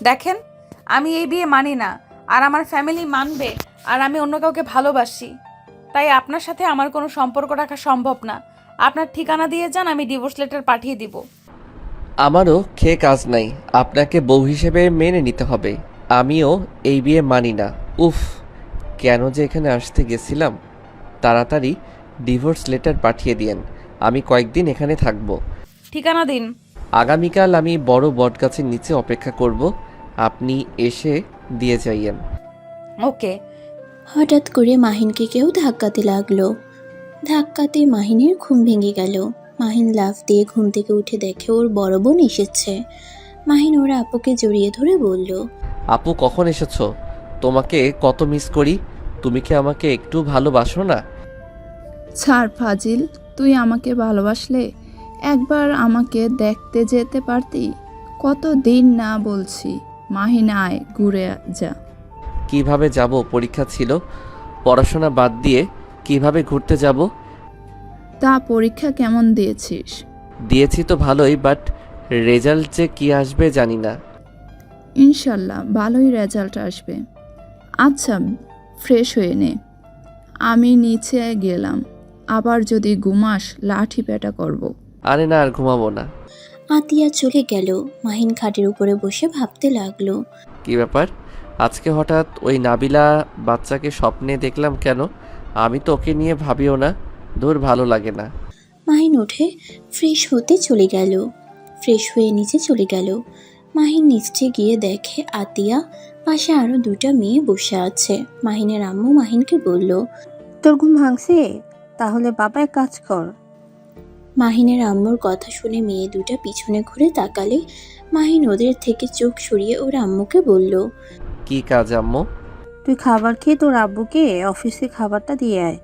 দেখেন, আমি এই বিয়ে মানি না, আর আমার ফ্যামিলি মানবে, আর আমি অন্য কাউকে ভালোবাসি। তাই আপনার সাথে আমার কোনো সম্পর্ক রাখা সম্ভব না। আপনার ঠিকানা দিয়ে যান, আমি ডিভোর্স লেটার পাঠিয়ে দিব। আমারও খেয়ে কাজ নাই, আপনাকে বউ হিসেবে মেনে নিতে হবে। আমিও এই বিয়ে মানি না। উফ, কেন যে এখানে আসতে গেছিলাম। তাড়াতাড়ি ডিভোর্স লেটার পাঠিয়ে দিয়েন, আমি কয়েকদিন এখানে থাকব। ঠিকানা দিন। আগামীকাল আমি বড় বটগাছের নিচে অপেক্ষা করব, আপনি এসে দিয়ে যাইয়েন। ওকে। হঠাৎ করে মাহিনকে কেউ ধাক্কাতে লাগলো। ধাক্কাতে মাহিনের ঘুম ভেঙে গেল। মাহিন লাফ দিয়ে ঘুম থেকে উঠে দেখে ওর বড় বোন এসেছে। মাহিন ওর আপুকে জড়িয়ে ধরে বলল, আপু কখন এসেছো? তোমাকে কত মিস করি। তুমি কি আমাকে একটু ভালোবাসো না? ছাড় ফাজিল, তুই আমাকে ভালোবাসলে একবার আমাকে দেখতে যেতে পারতি। কত দিন না বলছি, মাহিন আয় ঘুরে যা। কিভাবে যাব? পরীক্ষা ছিল, পড়াশোনা বাদ দিয়ে কিভাবে ঘুরতে যাব? তা পরীক্ষা কেমন দিয়েছিস? দিয়েছি তো ভালোই, বাট রেজাল্ট যে কি আসবে জানি না। ইনশাল্লাহ ভালোই রেজাল্ট আসবে। আচ্ছা, ফ্রেশ হয়ে নে, আমি নিচে গেলাম। আবার যদি ঘুমাস লাঠি পেটা করব। আরে না, আর ঘুমাবো না। আতিয়া চলে গেল। মাহিন খাটের উপরে বসে ভাবতে লাগলো। কি ব্যাপার, আজকে হঠাৎ ওই নাবিলা বাচ্চাকে স্বপ্নে দেখলাম কেন? আমি তো ওকে নিয়ে ভাবিও না। দূর, ভালো লাগে না। মাহিন উঠে ফ্রেশ হতে চলে গেল। ফ্রেশ হয়ে নিচে চলে গেল। মাহিন নিচে গিয়ে দেখে আতিয়া পাশে আরো দুটা মেয়ে বসে আছে। মাহিনের আম্মু মাহিনকে বলল, তোর ঘুম ভাঙছে? তাহলে বাবা এক কাজ কর। মাহিনের আম্মুর কথা শুনে মেয়ে দুটা পিছনে ঘুরে তাকালে মাহিন ওদের থেকে চোখ সরিয়ে ওর আম্মুকে বলল, কি কাজ আম্মু? তুই খাবার খেয়ে তোর আব্বুকে অফিসে খাবারটা দিয়ে আয়।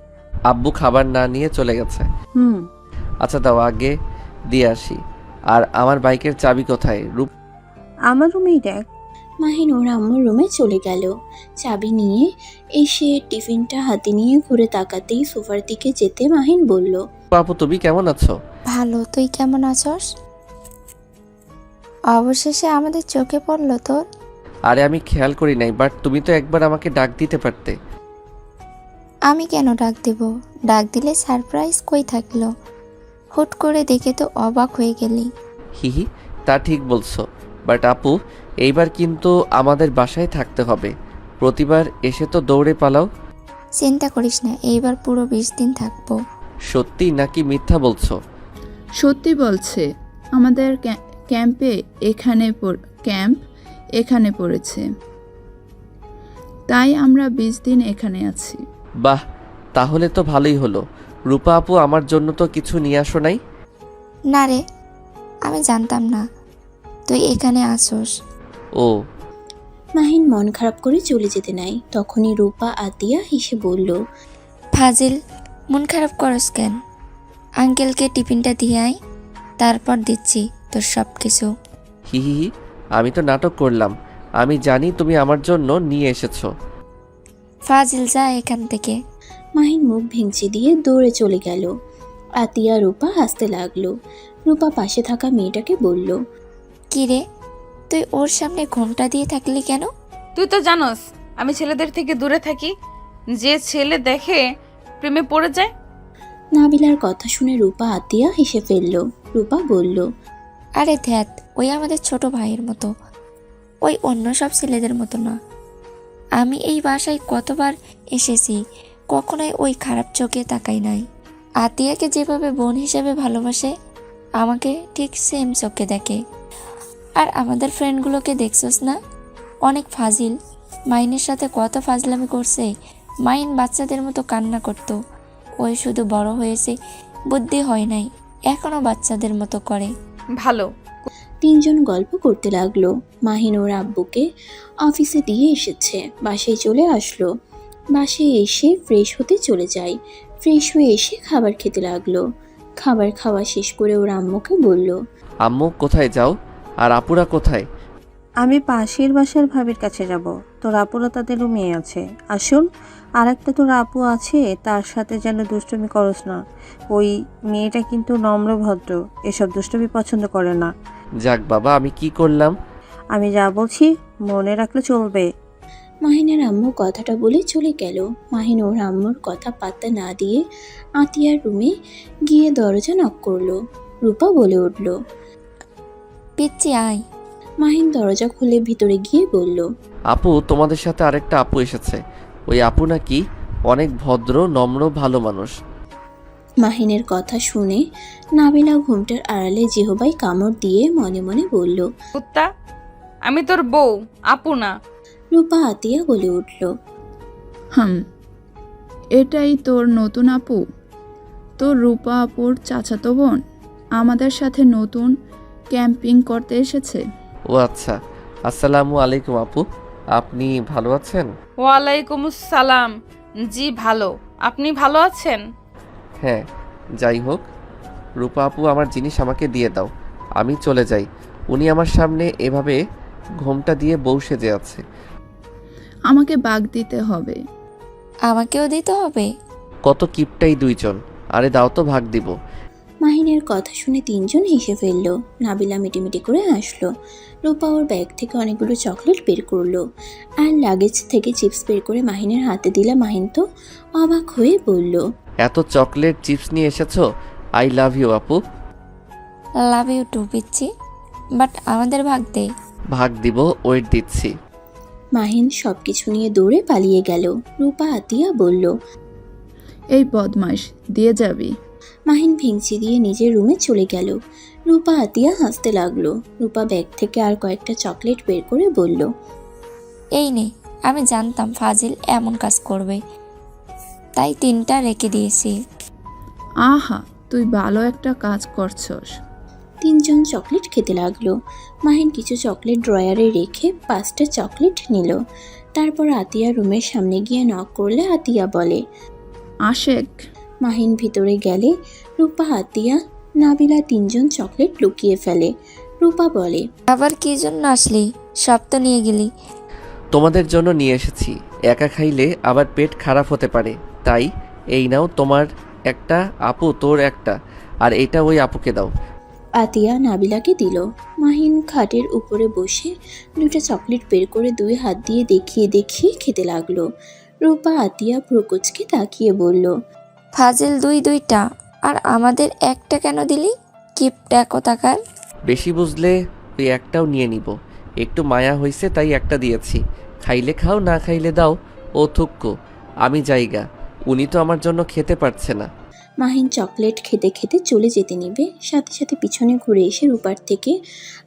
আব্বু খাবার না নিয়ে চলে গেছে। হুম। আচ্ছা দাও, আগে দিয়ে আসি। আর আমার বাইকের চাবি কোথায়? রূপ আমার রুমেই দেখ। মাহিন ওর আম্মুর রুমে চলে গেল। চাবি নিয়ে এসে টিফিনটা হাতে নিয়ে ঘুরে তাকাতেই সোফার দিকে যেতে মাহিন বলল, আপু তুমি কেমন আছো? ভালো, তুই কেমন আছস? অবশেষে আমাদের চোখে পড়লো তোর। আরে আমি খেয়াল করি নাই, বাট তুমি তো একবার আমাকে ডাক দিতে পারতে। আমি কেন ডাক দেব? ডাক দিলে সারপ্রাইজ কই থাকলো? হুট করে দেখে তো অবাক হয়ে গেলি। হিহি, তা ঠিক বলছো, বাট আপু এইবার কিন্তু আমাদের বাসায় থাকতে হবে। প্রতিবার এসে তো দৌড়ে পালাও। চিন্তা করিস না, এইবার পুরো 20 দিন থাকবো। সত্যি নাকি মিথ্যা বলছো? সত্যি বলছে, আমাদের ক্যাম্পে ক্যাম্প এখানে পড়েছে, তাই আমরা 20 দিন এখানে আছি। বাহ, তাহলে তো ভালোই হলো। রূপা আপু আমার জন্য তো কিছু নিয়ে আসো নাই? না রে, আমি জানতাম না তুই এখানে আসোস। ও মাহিন মন খারাপ করে চলে যেতে নাই। তখনই রূপা আতিয়া হেসে বলল, ফাজিল, মন খারাপ করস কেন? আঙ্কেলকে টিফিনটা দিয়ে আয়, তারপর দিচ্ছি তোর সব কিছু। হিহি, আমি তো নাটক করলাম। আমি জানি তুমি আমার জন্য নিয়ে এসেছো। ফাজিল, যা এখান থেকে। মাহিন মুখ ভেঙচি দিয়ে দৌড়ে চলে গেল। আতিয়া রূপা হাসতে লাগলো। রূপা পাশে থাকা মেয়েটাকে বলল, কি রে, তুই ওর সামনে ঘোমটা দিয়ে থাকলি কেন? তুই তো জানোস আমি ছেলেদের থেকে দূরে থাকি। যে ছেলে দেখে প্রেমে পড়ে যায়। নাবিলার কথা শুনে রূপা আতিয়া হেসে ফেলল। রূপা বলল, আরে ধ্যাত, ওই আমাদের ছোট ভাইয়ের মতো, ওই অন্য সব ছেলেদের মতো না। আমি এই বাসায় কতবার এসেছি, কখনোই ওই খারাপ চোখে তাকাই নাই। আতিয়াকে যেভাবে বোন হিসেবে ভালোবাসে, আমাকে ঠিক সেম চোখে দেখে। আর আমাদের ফ্রেন্ডগুলোকে দেখছস না, অনেক ফাজিল। মাইনের সাথে কত ফাজলামি করছে। মাইন বাচ্চাদের মতো কান্না করতো, ওই শুধু বড় হয়েছে, বুদ্ধি হয় নাই, এখনও বাচ্চাদের মতো করে। ভালো। তিনজন গল্প করতে লাগলো। মাহিন ওর আব্বুকে অফিসে দিয়ে এসেছে, বাসায় চলে আসলো। বাসায় এসে ফ্রেশ হতে চলে যায়। ফ্রেশ হয়ে এসে খাবার খেতে লাগলো। খাবার খাওয়া শেষ করে ওর আম্মুকে বলল, আম্মু কোথায় যাও? আর আপুরা কোথায়? আমি পাশের বাসার ভাবির কাছে যাব। তোর আপুরা তাদের রুমে আছে। আসুন, আর একটা তোর আপু আছে, তার সাথে যেন দুষ্টুমি করস না। ওই মেয়েটা কিন্তু নম্র ভদ্র, এসব দুষ্টুমি পছন্দ করে না। যাক বাবা, আমি কি করলাম? আমি যা বলছি মনে রাখলে চলবে। মাহিনের আম্মু কথাটা বলে চলে গেল। মাহিন ওর আম্মুর কথা পাত্তা না দিয়ে আতিয়ার রুমে গিয়ে দরজা নক করলো। রূপা বলে উঠল। পিচ্ছি আয়। মাহিন দরজা খুলে ভিতরে গিয়ে বলল, আপু, তোমাদের সাথে আরেকটা আপু এসেছে। ওই আপু নাকি অনেক ভদ্র, নম্র, ভালো মানুষ। মাহিনের কথা শুনে নাবিলা ঘুমটার আড়ালে জিহবাই কামড় দিয়ে মনে মনে বলল। কুত্তা, আমি তোর বউ, আপু না। রূপা আতিয়া বলে উঠল। এটাই তোর নতুন আপু? তোর রূপা আপুর চাচাতো বোন আমাদের সাথে নতুন ক্যাম্পিং করতে এসেছে। ও আচ্ছা, আসসালামু আলাইকুম আপু, আপনি ভালো আছেন? ওয়ালাইকুম আসসালাম। জি ভালো, আপনি ভালো আছেন? হ্যাঁ, যাই হোক, রূপা আপু, আমার জিনিস আমাকে দিয়ে দাও, আমি চলে যাই। উনি আমার সামনে এভাবে ঘোমটা দিয়ে বউ সেজে আছে। আমাকে বাগ দিতে হবে। আমাকেও দিতে হবে? কত কিপটাই দুইজন। আরে দাও তো, ভাগ দিব। মাহিনের কথা শুনে তিনজন হেসে ফেলল। নাবিলা মিটিমিটি করে হাসলো। রূপা ওর ব্যাগ থেকে অনেকগুলো চকলেট বের করলো আর লাগেজ থেকে চিপস বের করে মাহিনের হাতে দিলে মাহিন তো অবাক হয়ে বলল। এত চকলেট চিপস নিয়ে এসেছো? আই লাভ ইউ আপু। লাভ ইউ টু পিচ্ছি, বাট আমাদের ভাগ দে। ভাগ দিব, ওয়েট দিচ্ছি। মাহিন সবকিছু নিয়ে দৌড়ে পালিয়ে গেল। রূপা আতিয়া বলল। এই বদমাইশ, দিয়ে যাবি? মাহিন ভেঙচি দিয়ে নিজের রুমে চলে গেল। রূপা আতিয়া হাসতে লাগলো। রূপা ব্যাগ থেকে আর কয়েকটা চকলেট বের করে বলল। এই নে, আমি জানতাম ফাজিল এমন কাজ করবে, তাই 3টা রেখে দিয়েছি। আহা, তুই ভালো একটা কাজ করছস। তিনজন চকলেট খেতে লাগলো। মাহিন কিছু চকলেট ড্রয়ারে রেখে 5টা চকলেট নিল। তারপর আতিয়া রুমের সামনে গিয়ে নক করলে আতিয়া বলে। আশেক। মাহিন ভিতরে গেলে রূপা আতিয়া নাবিলা তিনজন চকলেট লুকিয়ে ফেলে। রূপা বলে। আবার কি জন্য আসলি? সব তো নিয়ে গেলি। তোমাদের জন্য নিয়ে এসেছি। একা খাইলে আবার পেট খারাপ হতে পারে, তাই এই নাও তোমার একটা, আপু তোর একটা, আর এটা ওই আপুকে দাও। আতিয়া নাবিলাকে দিল। মাহিন খাটের উপরে বসে 2টা চকলেট বের করে 2 হাত দিয়ে দেখিয়ে দেখিয়ে খেতে লাগলো। রূপা আতিয়া প্রকোচকে তাকিয়ে বলল। ফাজিল 2টা, আর আমাদের একটা কেন দিলি? কিপটা কোথাকার। বেশি বুঝলে ওই একটাও নিয়ে নিব। একটু মায়া হয়েছে তাই একটা দিয়েছি। খাইলে খাও, না খাইলে দাও। ও থুক্কু, আমি জায়গা। উনি তো আমার জন্য খেতে পারছে না। মাহিন চকলেট খেতে খেতে চলে যেতে নিবে, সাথে সাথে পিছনে ঘুরে এসে রূপার থেকে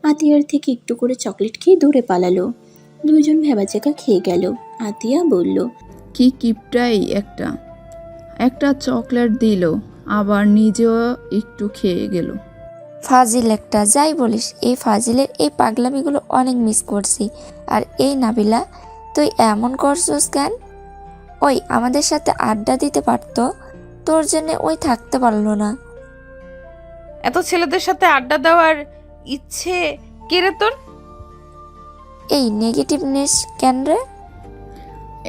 আতিয়ার থেকে একটু করে চকলেট খেয়ে দূরে পালালো। দুইজন ভেবাচেকা খেয়ে গেল। আতিয়া বলল। কি কিপটাই একটা একটা চকলেট দিল, আবার নিজেও একটু খেয়ে গেল। ফাজিল একটা, যাই বলিস, এই ফাজিলের এই পাগলামিগুলো অনেক মিস করছি। আর এই নাবিলা, তুই এমন করছিস কেন? ওই আমাদের সাথে আড্ডা দিতে পারতো, তোর জন্য ওই থাকতে পারলো না। এত ছেলেদের সাথে আড্ডা দেওয়ার ইচ্ছে কে রে তোর? এই নেগেটিভনেস কেন রে?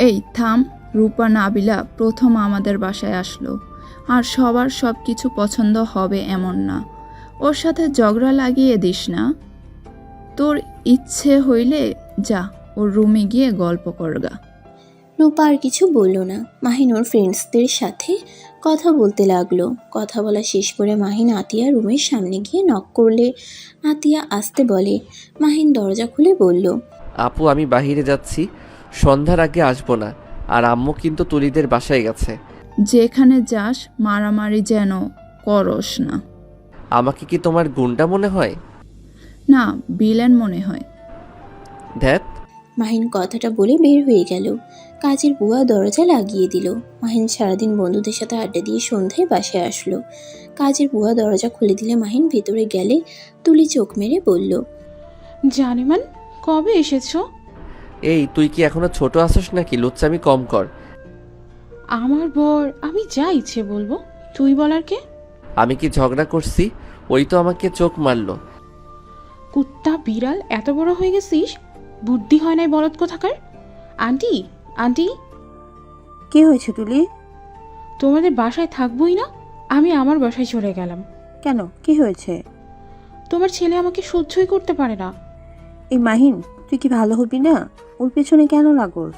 এই থাম। রূপা নাবিলা প্রথম আমাদের বাসায় আসলো, আর সবার সব কিছু পছন্দ হবে এমন না। ওর সাথে ঝগড়া লাগিয়ে দিস না। তোর ইচ্ছে হইলে যা, ওর রুমে গিয়ে গল্প করগা। রূপা আর কিছু বলল না। মাহিন ওর ফ্রেন্ডসদের সাথে কথা বলতে লাগলো। কথা বলা শেষ করে মাহিন আতিয়া রুমের সামনে গিয়ে নক করলে আতিয়া আসতে বলে। মাহিন দরজা খুলে বলল। আপু, আমি বাহিরে যাচ্ছি, সন্ধ্যার আগে আসবো না। আর আম্মু কিন্তু তুলিদের বাসায় গেছে। যেখানে যাস মারামারি যেন করস না। আমাকে কি তোমার গুন্ডা মনে হয়? না, বিলেন মনে হয়। ধ্যাত। মাহিন কথাটা বলে বের হয়ে গেল। কাজের বুয়া দরজা লাগিয়ে দিল। মাহিন সারাদিন বন্ধুদের সাথে আড্ডা দিয়ে সন্ধ্যায় বাসায় আসলো। কাজের বুয়া দরজা খুলে দিলে মাহিন ভেতরে গেলে তুলি চোখ মেরে বলল। জানেমান, কবে এসেছো? এই, তুই কি এখনো ছোট আছিস নাকি? লুচ্চামি কম কর। আমার বর, আমি যা ইচ্ছে বলবো, তুই বলার কে? আমি কি ঝগড়া করছি? ওই তো আমাকে চোখ মারলো। কুত্তা বিড়াল, এত বড় হয়ে গেছিস, বুদ্ধি হয় নাই বলদ কোথাকার। আন্টি, আন্টি, কি হয়েছে তুলি? তোমাদের বাসায় থাকবোই না, আমি আমার বাসায় চলে গেলাম। কেন, কি হয়েছে? তোমার ছেলে আমাকে সহ্যই করতে পারে না। এই মাহিন, তুই কি ভালো হবি না? ওর পেছনে কেন লাগোস?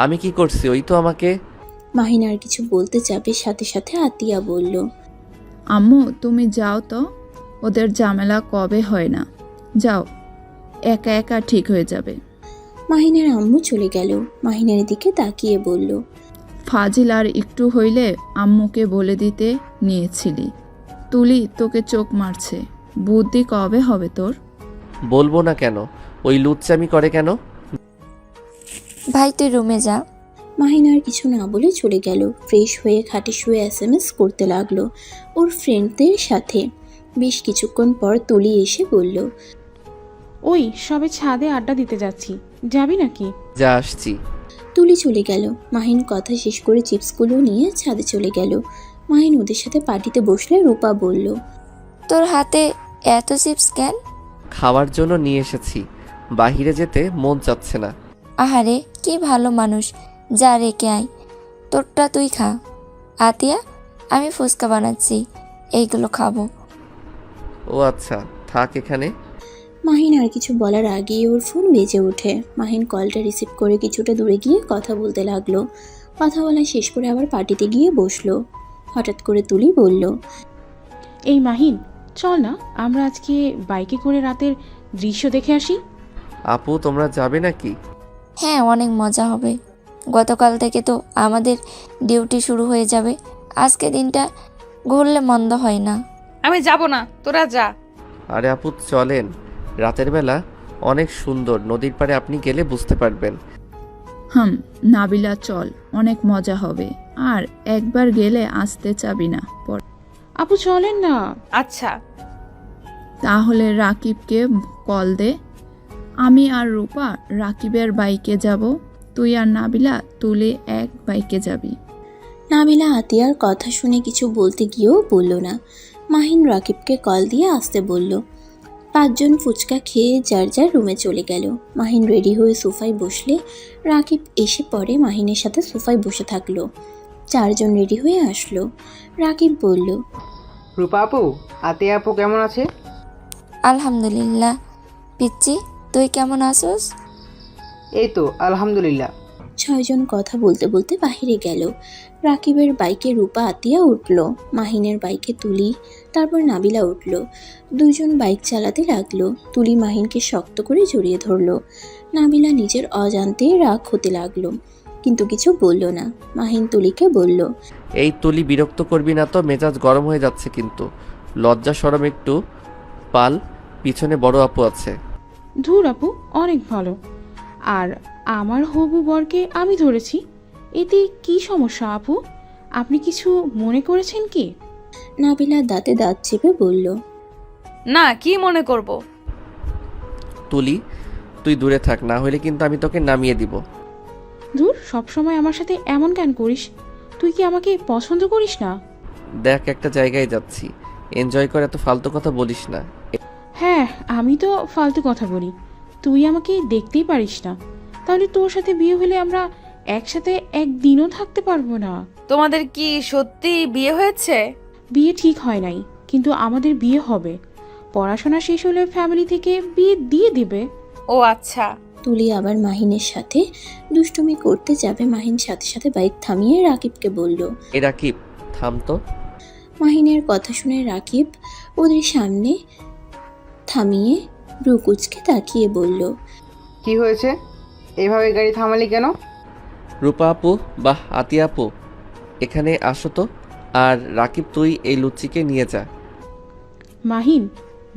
আমি কি করছি? ওই তো আমাকে। মাহিন আর কিছু বলতে যাবে, সাথে সাথে আতিয়া বলল, আম্মু তুমি যাও তো, ওদের ঝামেলা কবে হয় না। যাও, একা একা ঠিক হয়ে যাবে। মাহিনের আম্মু চলে গেল। মাহিনের দিকে তাকিয়ে বলল, ফাজিল আর একটু হইলে আম্মুকে বলে দিতে নিয়েছিলি। তুলি তোকে চোখ মারছে, বুদ্ধি কবে হবে তোর? বলবো না কেন? ওই লুচ্চামি করে কেন? ভাই তুই রুমে যা। মাহিন আর কিছু না বলে চলে গেল। ফ্রেশ হয়ে খাটে শুয়ে SMS করতে লাগলো ওর ফ্রেন্ডদের সাথে। বেশ কিছুক্ষণ পর তুলি এসে বলল, ওই সবে ছাদে আড্ডা দিতে যাচ্ছি, যাবি নাকি? যা আসছি। তুলি চলে গেল। মাহিন কথা শেষ করে চিপসগুলো নিয়ে ছাদে চলে গেল। মাহিন ওদের সাথে পার্টিতে বসলে রূপা বলল, তোর হাতে এত চিপস কেন? খাওয়ার জন্য নিয়ে এসেছি, বাহিরে যেতে মন চাচ্ছে না। আহারে কি ভালো মানুষ, যা রেখে আয়, তোরটা তুই খা। আতিয়া, আমি ফুচকা বানাচ্ছি, এইগুলো খাবো। ও আচ্ছা, থাক এখানে। মাহিন আর কিছু বলার আগেই ওর ফোন বেজে ওঠে। মাহিন কলটা রিসিভ করে কিছুটা দূরে গিয়ে কথা বলতে লাগলো। কথা বলা শেষ করে আবার পার্টিতে গিয়ে বসলো। হঠাৎ করে তুলি বলল, এই মাহিন, চল না আমরা আজকে বাইকে করে রাতের দৃশ্য দেখে আসি। আপু তোমরা যাবে নাকি? হ্যাঁ, অনেক মজা হবে। গতকাল থেকে তো আমাদের ডিউটি শুরু হয়ে যাবে, আজকে দিনটা ঘুরলে মন্দ হয় না। আমি যাব না, তোরা যা। আরে আপু চলেন, রাতের বেলা অনেক সুন্দর, নদীর পাড়ে আপনি গেলে বুঝতে পারবেন। নাবিলা চল, অনেক মজা হবে। আর একবার গেলে আসতে চাবি না পর। আপু চলেন না। আচ্ছা। তাহলে রাকিবকে কল দে। আমি আর রূপা রাকিবের বাইকে যাব, তুই আর নাবিলা তুলে এক বাইকে যাবি। নাবিলা আতিয়ার কথা শুনে কিছু বলতে গিয়েও বলল না। মাহিন রাকিবকে কল দিয়ে আসতে বলল। 5 জন ফুচকা খেয়ে যার যার রুমে চলে গেল। মাহিন রেডি হয়ে সোফায় বসলে রাকিব এসে পরে মাহিনের সাথে সোফায় বসে থাকলো। 4 জন রেডি হয়ে আসলো। রাকিব বলল, রূপা আপু, আতিয়া আপু কেমন আছে? আলহামদুলিল্লাহ। পিচ্চি, তুই কেমন আছোস? এই তো আলহামদুলিল্লাহ। 6 জন কথা বলতে বলতে বাহিরে গেল। রাকিবের বাইকে রূপা আতিয়া উঠল, মাহিনের বাইকে তুলি, তারপর নাবিলা উঠল। 2 জন বাইক চালাতে লাগলো। তুলি মাহিনকে শক্ত করে জড়িয়ে ধরলো। নাবিলা নিজের অজান্তেই রাগ হতে লাগলো, কিন্তু কিছু বলল না। মাহিন তুলিকে বলল, এই তুলি বিরক্ত করবি না তো, মেজাজ গরম হয়ে যাচ্ছে কিন্তু। লজ্জা শরম একটু পাল, পিছনে বড় আপু আছে। ধুর আপু, অনেক ভালো। আর আমার হবু বরকে আমি ধরেছি, এতে কি সমস্যা আপু? আপনি কিছু মনে করেছেন কি? নাবিলা দাঁতে দাঁত চেপে বলল, না, কি মনে করব? তুলি তুই দূরে থাক, না হলে কিন্তু আমি তোকে নামিয়ে দিব। ধুর, সবসময় আমার সাথে এমন কেন করিস? তুই কি আমাকে পছন্দ করিস না? দেখ একটা জায়গায় যাচ্ছি, এনজয় করে, এত ফালতু কথা বলিস না। হ্যাঁ, আমি তো ফালতু কথা বলি, তুই আমাকে দেখতেই পারিস না। তাহলে তোর সাথে বিয়ে হলে আমরা একসাথে একদিনও থাকতে পারবো না। তোমাদের কি সত্যি বিয়ে হয়েছে? বিয়ে ঠিক হয় নাই, কিন্তু আমাদের বিয়ে হবে। পড়াশোনা শেষ হলে ফ্যামিলি থেকে বিয়ে দিয়ে দিবে। ও আচ্ছা। তুলি আবার মাহিনের সাথে দুষ্টুমি করতে যাবে। মাহিন সাথে সাথে বাইক থামিয়ে রাকিবকে বলল। এই রাকিব, থাম তো। মাহিনের কথা শুনে রাকিব ওদের সামনে থামিয়ে ব্রুকুচকে তাকিয়ে বলল, কি হয়েছে? এইভাবে গাড়ি থামালি কেন? রূপা আপু বাহ আতিয়া আপু, এখানে আসো তো। আর রাকিব তুই এই লুচিকে নিয়ে যা। মাহিন,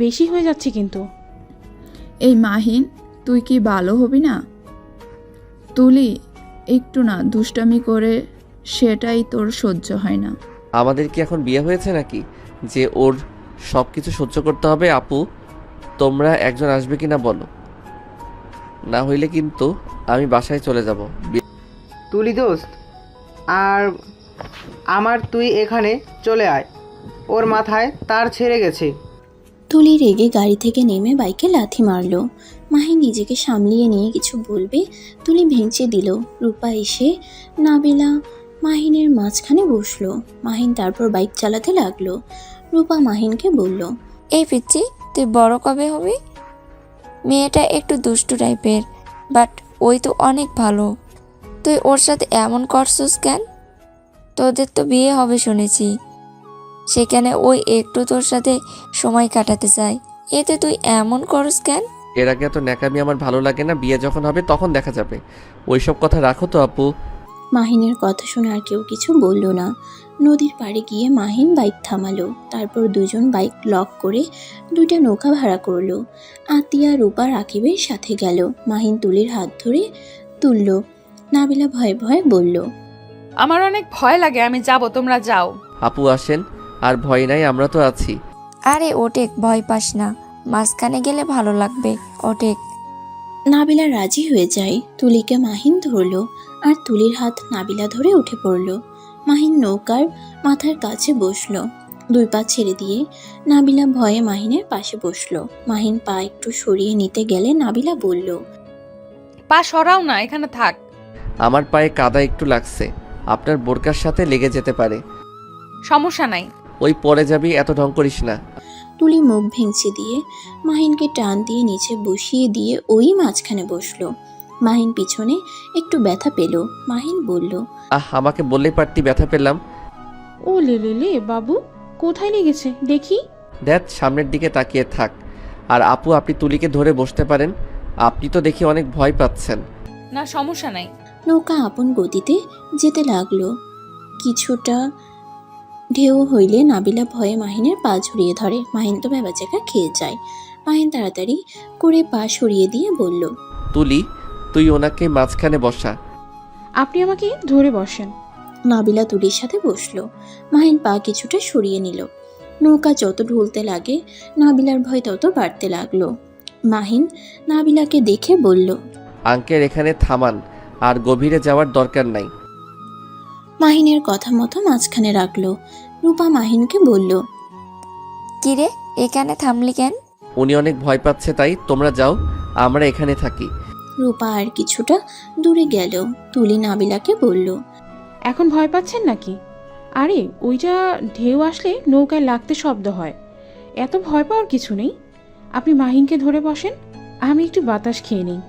বেশি হয়ে যাচ্ছে কিন্তু। এই মাহিন, তুই কি ভালো হবি না? তুলি একটু না দুষ্টামি করে, সেটাই তোর সহ্য হয় না। আমাদের কি এখন বিয়ে হয়েছে নাকি যে ওর সব কিছু সহ্য করতে হবে? আপু তোমরা একজন আসবে কি না বলো, না হইলে কিন্তু আমি বাসায় চলে যাব। তুলি দোস্ত, আর আমার তুই এখানে চলে আয়, ওর মাথায় তার ছেড়ে গেছে। তুলি রেগে গাড়ি থেকে নেমে বাইকে লাথি মারল। মাহিন নিজেকে সামলিয়ে নিয়ে কিছু বলবে, তুলি ভেঙচে দিল। রূপা এসে নাবিলা মাহিনের মাঝখানে বসলো। মাহিন তারপর বাইক চালাতে লাগলো। রূপা মাহিনকে বলল, এই পিচ্চি, তুই বড় কবে হবি? মেয়েটা একটু দুষ্টু টাইপের, বাট ওই তো অনেক ভালো। তুই ওর সাথে এমন করছিস কেন? তোদের তো বিয়ে হবে শুনেছি, সেখানে ওই একটু তোর সাথে সময় কাটাতে চায়, এতে তুই এমন করস কেন? এর আগে এত ন্যাকামি আমার ভালো লাগে না, বিয়ে যখন হবে তখন দেখা যাবে। ওইসব কথা রাখো তো আপু। মাহিনের কথা শুনে আর কেউ কিছু বলল না। নদীর পাড়ে গিয়ে মাহিন বাইক থামালো। তারপর দুজন বাইক লক করে দুইটা নৌকা ভাড়া করলো। আতিয়া, রূপা, রাকিবের সাথে গেল। মাহিন তুলির হাত ধরে তুলল। নাবিলা ভয়ে ভয়ে বলল, আমার অনেক ভয় লাগে, আমি যাব, তোমরা যাও। আপু আসেন, আর ভয় নাই, আমরা তো আছি। আরে ওটেক, ভয় পাস না, মাঝখানে গেলে ভালো লাগবে, ওটেক। নাবিলা রাজি হয়ে যায়। তুলিকে মাহিন ধরলো আর তুলির হাত নাবিলা ধরে উঠে পড়ল। মাহিন নৌকার মাথার কাছে বসলো। দুই পা ছেড়ে দিয়ে নাবিলা ভয়ে মাহিনের পাশে বসলো। মাহিন পা একটু সরিয়ে নিতে গেলে নাবিলা বলল, পা সরাও না, এখানে থাক। আমার পায়ে কাদা একটু লাগছে, আপনার বোরকার সাথে লেগে যেতে পারে। সমস্যা নাই। ওই পরে যাবি, এত ঢং করিস না। তুলি মুখ ভেঙচি দিয়ে মাহিনকে টান দিয়ে নিচে বসিয়ে দিয়ে ওই মাঝখানে বসলো। মাহিন পিছনে একটু ব্যথা পেল। মাহিন বলল, আমাকে বললেই পারতি, ব্যথা পেলাম। ও লে লে লে বাবু, কোথায় লেগেছে দেখি? দেখ, সামনের দিকে তাকিয়ে থাক। আর আপু, আপনি তুলিকে ধরে বসতে পারেন। আপনি তো দেখি অনেক ভয় পাচ্ছেন। না, সমস্যা নাই। নৌকা আপন গতিতে যেতে লাগলো। কিছুটা ঢেউ হইলে নাবিলা ভয়ে মাহিনের পা ঝরিয়ে ধরে। মাহিন তো ভেবাচাকা খেয়ে যায়। মাহিন তাড়াতাড়ি করে পা সরিয়ে দিয়ে বলল, তুলি, তুই ওনাকে মাঝখানে বসা। আপনি আমাকে ধরে বসেন। নাবিলা তুলির সাথে বসলো। মাহিন পা কিছুটা সরিয়ে নিল। নৌকা যত ঢুলতে লাগে নাবিলার ভয় তত বাড়তে লাগলো। মাহিন নাবিলাকে দেখে বলল, আঙ্কেল এখানে থামান, আর গভীরে যাওয়ার দরকার নাই। মাহিনের কথা মতো মাঝখানে রাখলো। রূপা মাহিনকে বলল, কিরে, এখানে থামলি কেন? উনি অনেক ভয় পাচ্ছে, তাই তোমরা যাও, আমরা এখানে থাকি। রূপা আর কিছুটা দূরে গেল। তুলি নাবিলাকে বলল, এখন ভয় পাচ্ছেন নাকি? আরে ওইটা ঢেউ আসলে নৌকায় লাগতে শব্দ হয়, এত ভয় পাওয়ার কিছু নেই। আপনি মাহিনকে ধরে বসেন, আমি একটু বাতাস খেয়ে নিই।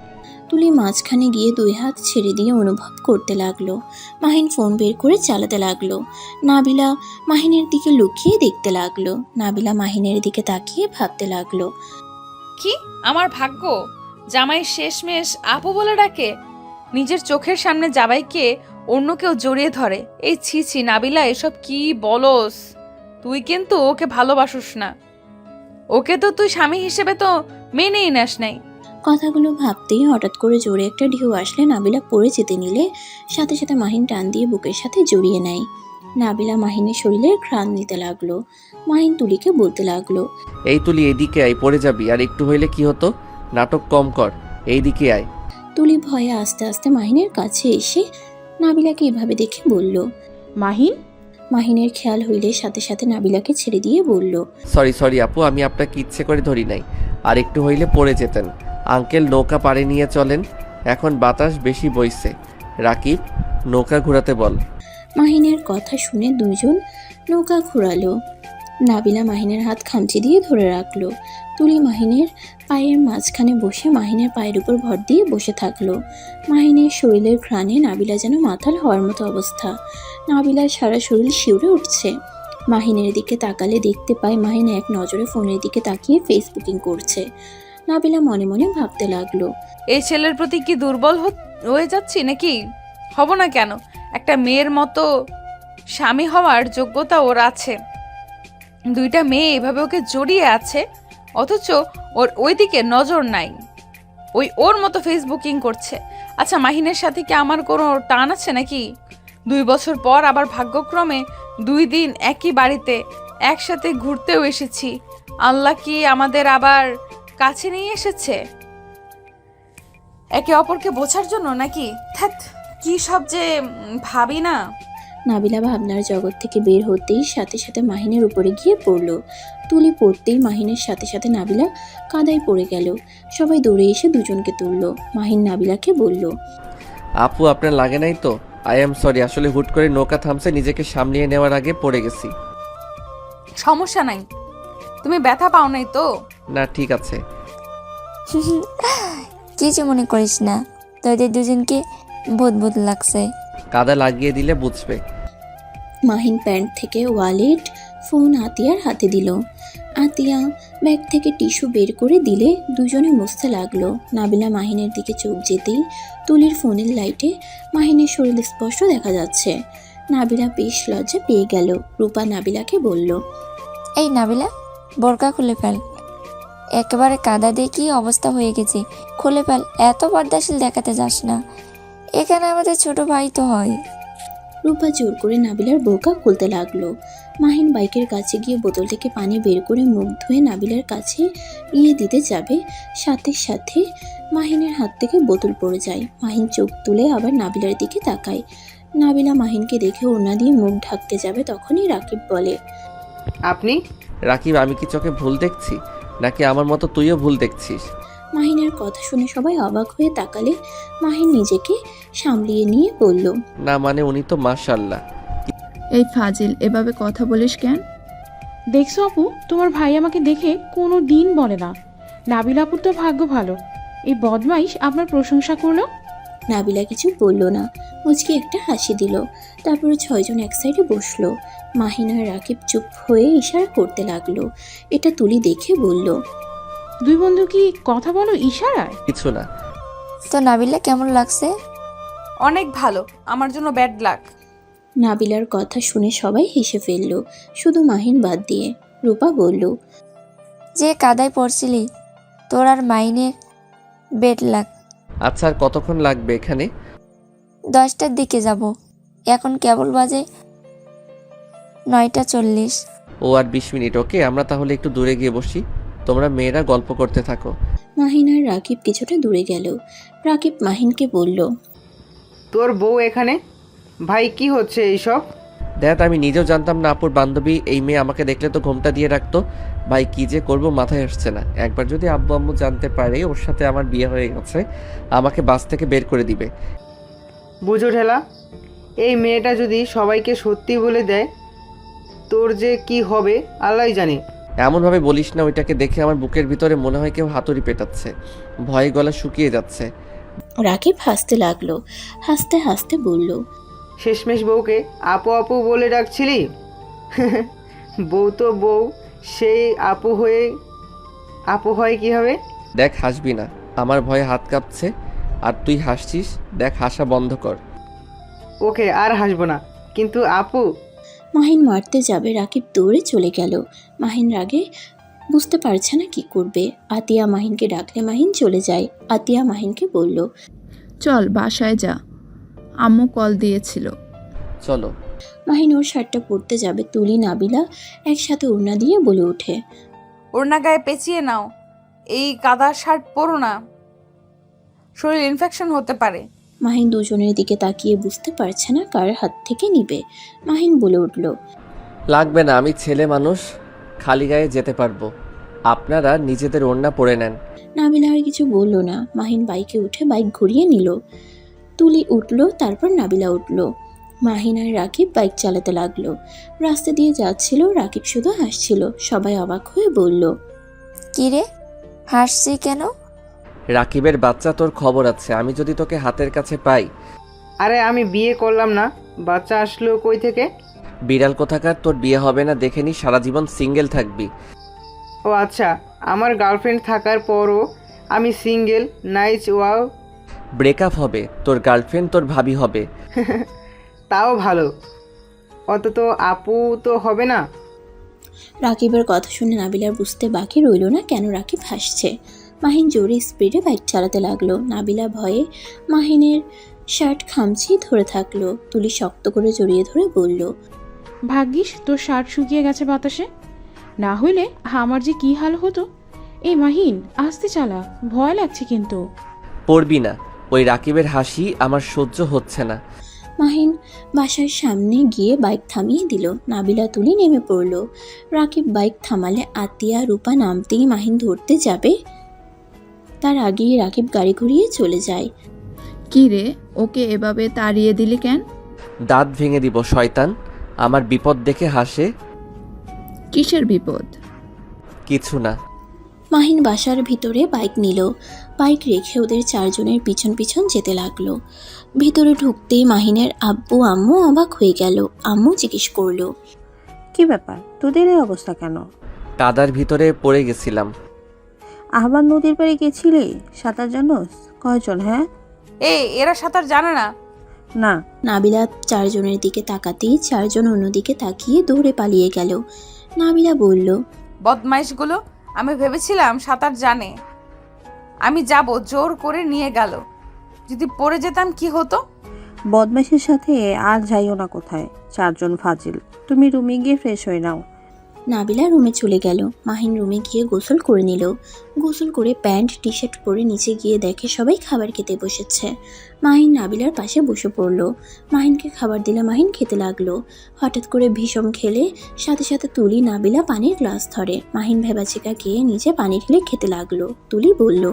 তুলি মাঝখানে গিয়ে দুই হাত ছেড়ে দিয়ে অনুভব করতে লাগলো। মাহিন ফোন বের করে চালাতে লাগলো। নাবিলা মাহিনের দিকে লুকিয়ে দেখতে লাগলো। নাবিলা মাহিনের দিকে তাকিয়ে ভাবতে লাগলো, কি আমার ভাগ্য, জামাই শেষমেশ আপু বলে ডাকে। নিজের চোখের সামনে জামাইকে অন্য কেউ জড়িয়ে ধরে। এই ছি ছি নাবিলা, এসব কি বলস? তুই কিন্তু ওকে ভালোবাসিস না, ওকে তো তুই স্বামী হিসেবে তো মেনেই নেস নাই। কথাগুলো ভাবতেই হঠাৎ করে জোরে একটা ঢেউ আসলে নাবিলা পড়ে যেতে নিলে সাথে সাথে মাহিন টান দিয়ে বুকের সাথে জড়িয়ে নেয়। নাবিলা মাহিনের শরীরের ঘ্রাণ নিতে লাগলো। মাহিন তুলিকে বলতে লাগলো, এই তুলি, এইদিকে আয়, পড়ে যাবি। আর একটু হইলে কি হতো? নাটক কম কর, এইদিকে আয়। তুলি ভয়ে আস্তে আস্তে মাহিনের কাছে এসে নাবিলাকে এভাবে দেখে বলল। মাহিন, মাহিনের খেয়াল হইলে সাথে সাথে নাবিলাকে ছেড়ে দিয়ে বলল, সরি আপু, আমি আপনাকে ইচ্ছে করে ধরি নাই। আর একটু হইলে পড়ে যেতেন। আঙ্কেল, নৌকা পাড়ে নিয়ে চলেন, এখন বাতাস বেশি বইছে। রাকিব, নৌকা ঘোরাতে বল। মাহিনের কথা শুনে দুজন নৌকা ঘোরালো। নাবিলা মাহিনের হাত খামচি দিয়ে ধরে রাখলো। তুলি মাহিনের পায়ের মাঝখানে বসে মাহিনের পায়ের উপর ভর দিয়ে বসে থাকলো। মাহিনের শরীরের ঘ্রাণে নাবিলা যেন মাতাল হওয়ার মতো অবস্থা। নাবিলার সারা শরীর শিউরে উঠছে। মাহিনের দিকে তাকালে দেখতে পায় মাহিন এক নজরে ফোনের দিকে তাকিয়ে ফেসবুকিং করছে। নাবিলা মনে মনে ভাবতে লাগলো, এই ছেলের প্রতি কি দুর্বল হয়ে যাচ্ছি নাকি? হব না কেন? একটা মেয়ের মতো স্বামী হওয়ার যোগ্যতা ওর আছে। দুইটা মেয়ে এভাবে ওকে জড়িয়ে আছে, অথচ ওর ওইদিকে নজর নাই। ওর মতো ফেসবুকিং করছে। আচ্ছা, মাহিনের সাথে কি আমার কোনো টান আছে নাকি? 2 বছর পর আবার ভাগ্যক্রমে 2 দিন একই বাড়িতে একসাথে ঘুরতেও এসেছি। আল্লাহ কি আমাদের আবার কাছে নিয়ে এসেছে একে অপরকে বোঝার জন্য নাকি? ধ্যাৎ, কি সব যে ভাবি না। নাবিলা ভাবনার জগৎ থেকে বের হতেই সাথে সাথে মাহিনের উপরে গিয়ে পড়লো। তুলি পড়তেই মাহিনের সাথে সাথে নাবিলা কাদায় পড়ে গেল। সবাই দৌড়ে এসে দুজনকে তুললো। মাহিন নাবিলাকে বলল, আপু, আপনার লাগে নাই তো? আই এম সরি, আসলে হুট করে নৌকা থামছে, নিজেকে সামলিয়ে নেওয়ার আগে পড়ে গেছি। সমস্যা নাই, তুমি ব্যথা পাও নাই তো? না, ঠিক আছে। কিছু মনে করিস না, তোদের দুজনকে ভূত ভূত লাগছে। কাদা লাগিয়ে দিলে বুঝবে। মাহিন প্যান্ট থেকে ওয়ালেট, ফোন আতিয়ার হাতে দিল। আতিয়া ব্যাগ থেকে টিস্যু বের করে দিলে দুজনে মুছতে লাগলো। নাবিলা মাহিনের দিকে চোখ যেতেই তুলির ফোনের লাইটে মাহিনের শরীর স্পষ্ট দেখা যাচ্ছে। নাবিলা বেশ লজ্জা পেয়ে গেল। রূপা নাবিলাকে বলল, এই নাবিলা, বোরকা খুলে ফেল। একেবারে কাদা দিয়ে কি অবস্থা হয়ে গেছে, খুলে ফেল। এত পর্দাশীল দেখাতে যাস না, এখানে আমাদের ছোট ভাই তো হয়। রূপা জোর করে নাবিলার বোরকা খুলতে লাগলো। মাহিন বাইকের কাছে গিয়ে বোতল থেকে পানি বের করে মুখ ধুয়ে নাবিলার কাছে নিয়ে দিতে যাবে, সাথে সাথে মাহিনের হাত থেকে বোতল পড়ে যায়। মাহিন চোখ তুলে আবার নাবিলার দিকে তাকায়। নাবিলা মাহিনকে দেখে ওড়না দিয়ে মুখ ঢাকতে যাবে, তখনই রাকিব বলে, আপনি? রাকিব, আমি কি চোখে ভুল দেখছি নাকি আমার মতো তুইও ভুল দেখছিস? মাহিনের কথা শুনে সবাই অবাক হয়ে তাকালে মাহিন নিজেকে সামলিয়ে নিয়ে বলল, না মানে উনি তো মাশাআল্লাহ। এই ফাজিল, এভাবে কথা বলিস কেন? দেখছো আপু, তোমার ভাই আমাকে দেখে কোনো দিন বলে না নাবিলা আপুর তো ভাগ্য ভালো, এই বদমাইশ আপনার প্রশংসা করলো। নাবিলা কিছু বলল না, মুচকি একটা হাসি দিল। তারপরে ছয়জন এক সাইডে বসলো। মাহিন আর রাকিব চুপ হয়ে ইশারা করতে লাগলো। এটা তুলি দেখে বলল, দুই বন্ধু কি কথা বলো ইশারায়? কিছু না। তো নাবিলা কেমন লাগছে? অনেক ভালো, আমার জন্য ব্যাড লাক। নাবিলার কথা শুনে সবাই হেসে ফেলল, শুধু মাহিন বাদ দিয়ে। রূপা বলল, যে কাদায় পড়ছিলি, তোর আর মাইনের বেড লাগ। আচ্ছা, আর কতক্ষণ লাগবে এখানে? 10টার দিকে যাব, এখন কেবল বাজে 9:40। ও আর 20 মিনিট। ওকে, আমরা তাহলে একটু দূরে গিয়ে বসি, তোমরা মেয়েরা গল্প করতে থাকো। মাহিন আর রাকিব কিছুটা দূরে গেল। রাকিব মাহিনকে বলল, তোর বউ এখানে? ভাই কি হচ্ছে এইসব? দেখ, আমি নিজেও জানতাম না আপুর বান্ধবী এই মেয়ে আমাকে দেখলে তো ঘোমটা দিয়ে রাখতো। ভাই কি যে করব মাথায় আসছে না। একবার যদি আব্বু আম্মু জানতে পারে ওর সাথে আমার বিয়ে হয়ে গেছে, আমাকে বাস থেকে বের করে দিবে। বুঝো ঠেলা, এই মেয়েটা যদি সবাইকে সত্যি বলে দেয় তোর যে কি হবে আল্লাহই জানে। এমনভাবে বলিস না, ওইটাকে দেখে আমার বুকের ভিতরে মনে হয় কেউ হাতুড়ি পেটাচ্ছে, ভয়ে গলা শুকিয়ে যাচ্ছে। রাকিব হাসতে লাগলো। হাসতে হাসতে বলল, শেষমেশ বউকে আপু আপু বলে ডাকছিলি? বউ তো বউ, সেই আপু হয় কি হবে? দেখ, হাসবি না, আমার ভয়ে হাত কাঁপছে। আর তুই হাসছিস, দেখ হাসা বন্ধ কর। ওকে, আর হাসবো না, কিন্তু আপু। মাহিন মারতে যাবে, রাকিব দৌড়ে চলে গেল। মাহিন রাগে বুঝতে পারছে না কি করবে। আতিয়া মাহিনকে ডাকলে মাহিন চলে যায়। আতিয়া মাহিনকে বলল, চল বাসায় যা, আম্মু কল দিয়েছিল। চলো। মাহিন ওর শার্টটা পরতে যাবে, তুলি নাবিলা একসাথে ওড়না দিয়ে বলে ওঠে, ওড়না গায়ে পেঁচিয়ে নাও, এই কাদা শার্ট পরো না, শরীর ইনফেকশন হতে পারে। মাহিন দুজনের দিকে তাকিয়ে বুঝতে পারছে না কার হাত থেকে নিবে। মাহিন বলে উঠল, লাগবে না, আমি ছেলে মানুষ, খালি গায়ে যেতে পারবো। আপনারা নিজেদের ওড়না পরে নেন। নাবিলা আর কিছু বলল না। মাহিন বাইকে উঠে বাইক ঘুরিয়ে নিল। তুলি উঠল, তারপর নাবিলা উঠল। মাহিন আর রাকিব বাইক চালাতে লাগলো। রাস্তা দিয়ে যাচ্ছিল, রাকিব শুধু হাসছিল। সবাই অবাক হয়ে বলল, কি রে, হাসছি কেন? রাকিবের বাচ্চা, তোর খবর আছে। আমি যদি তোকে হাতের কাছে পাই। আরে আমি বিয়ে করলাম না, বাচ্চা আসলো কই থেকে? বিড়াল কোথাকার, তোর বিয়ে হবে না দেখে নি, সারা জীবন সিঙ্গেল থাকবি। ও আচ্ছা, আমার গার্লফ্রেন্ড থাকার পরও আমি সিঙ্গেল? Nice, wow. ব্রেকআপ হবে, তোর গার্লফ্রেন্ড তোর ভাবি হবে। তাও ভালো, অত তো আপু তো হবে না। রাকিবের কথা শুনে নাবিলার বুঝতে বাকি রইল না কেন রাকিব হাসছে। মাহিন জোরে স্পিডে বাইক চালাতে লাগলো। নাবিলা ভয়ে মাহিনের শার্ট খামচি ধরে থাকলো। তুলি শক্ত করে জড়িয়ে ধরে বলল, ভাগ্যিস তোর শার্ট শুকিয়ে গেছে বাতাসে, না হইলে আমার যে কি হাল হতো। এই মাহিন, আস্তে চালা, ভয় লাগছে কিন্তু। পড়বি না, ওই রাকিবের হাসি আমার সহ্য হচ্ছে না। মাহিন বাসার সামনে গিয়ে বাইক থামিয়ে দিল। নাবিলা তুলি নেমে পড়ল। রাকিব বাইক থামালে আতিয়া রূপা নামতেই মাহিন ধরতে যাবে, তার আগেই রাকিব গাড়ি ঘুরিয়ে চলে যায়। কি রে, ওকে এভাবে তাড়িয়ে দিলি কেন? দাঁত ভেঙে দিব শয়তান, আমার বিপদ দেখে হাসে। কিসের বিপদ? কিছু না। মাহিন বাসার ভিতরে বাইক নিল। বাইক রেখে ওদের চারজনের পিছন পিছন যেতে লাগলো। ভিতরে ঢুকতেই মাহিনের আব্বু আম্মু অবাক হয়ে গেল। আম্মু জিজ্ঞেস করলো, কি ব্যাপার, তোদের এই অবস্থা কেন? কাদার ভিতরে পড়ে গেছিলাম। আবার নদীর পাড়ে গেছিলি? সাঁতার জানোস? কয়জন? হ্যাঁ এরা সাঁতার জানে না। না। নাবিলা চারজনের দিকে তাকাতেই চারজন অন্যদিকে তাকিয়ে দৌড়ে পালিয়ে গেল। নাবিলা বলল, বদমাইশগুলো, আমি ভেবেছিলাম সাঁতার জানে। আমি যাব, জোর করে নিয়ে গেল। যদি পড়ে যেতাম কি হতো? বদমাইশের সাথে আর যাইও না কোথায়, চারজন ফাজিল। তুমি রুমে গিয়ে ফ্রেশ হয়ে নাও। নাবিলা রুমে চলে গেল। মাহিন রুমে গিয়ে গোসল করে নিল। গোসল করে প্যান্ট টি শার্ট পরে নিচে গিয়ে দেখে সবাই খাবার খেতে বসেছে। মাহিন নাবিলার পাশে বসে পড়ল। মাহিনকে খাবার দিলে মাহিন খেতে লাগলো। হঠাৎ করে ভীষণ খেলে সাথে সাথে তুলি নাবিলা পানির গ্লাস ধরে। মাহিন ভেবাচিকা গিয়ে নিচে পানি ঢেলে খেতে লাগলো। তুলি বলল,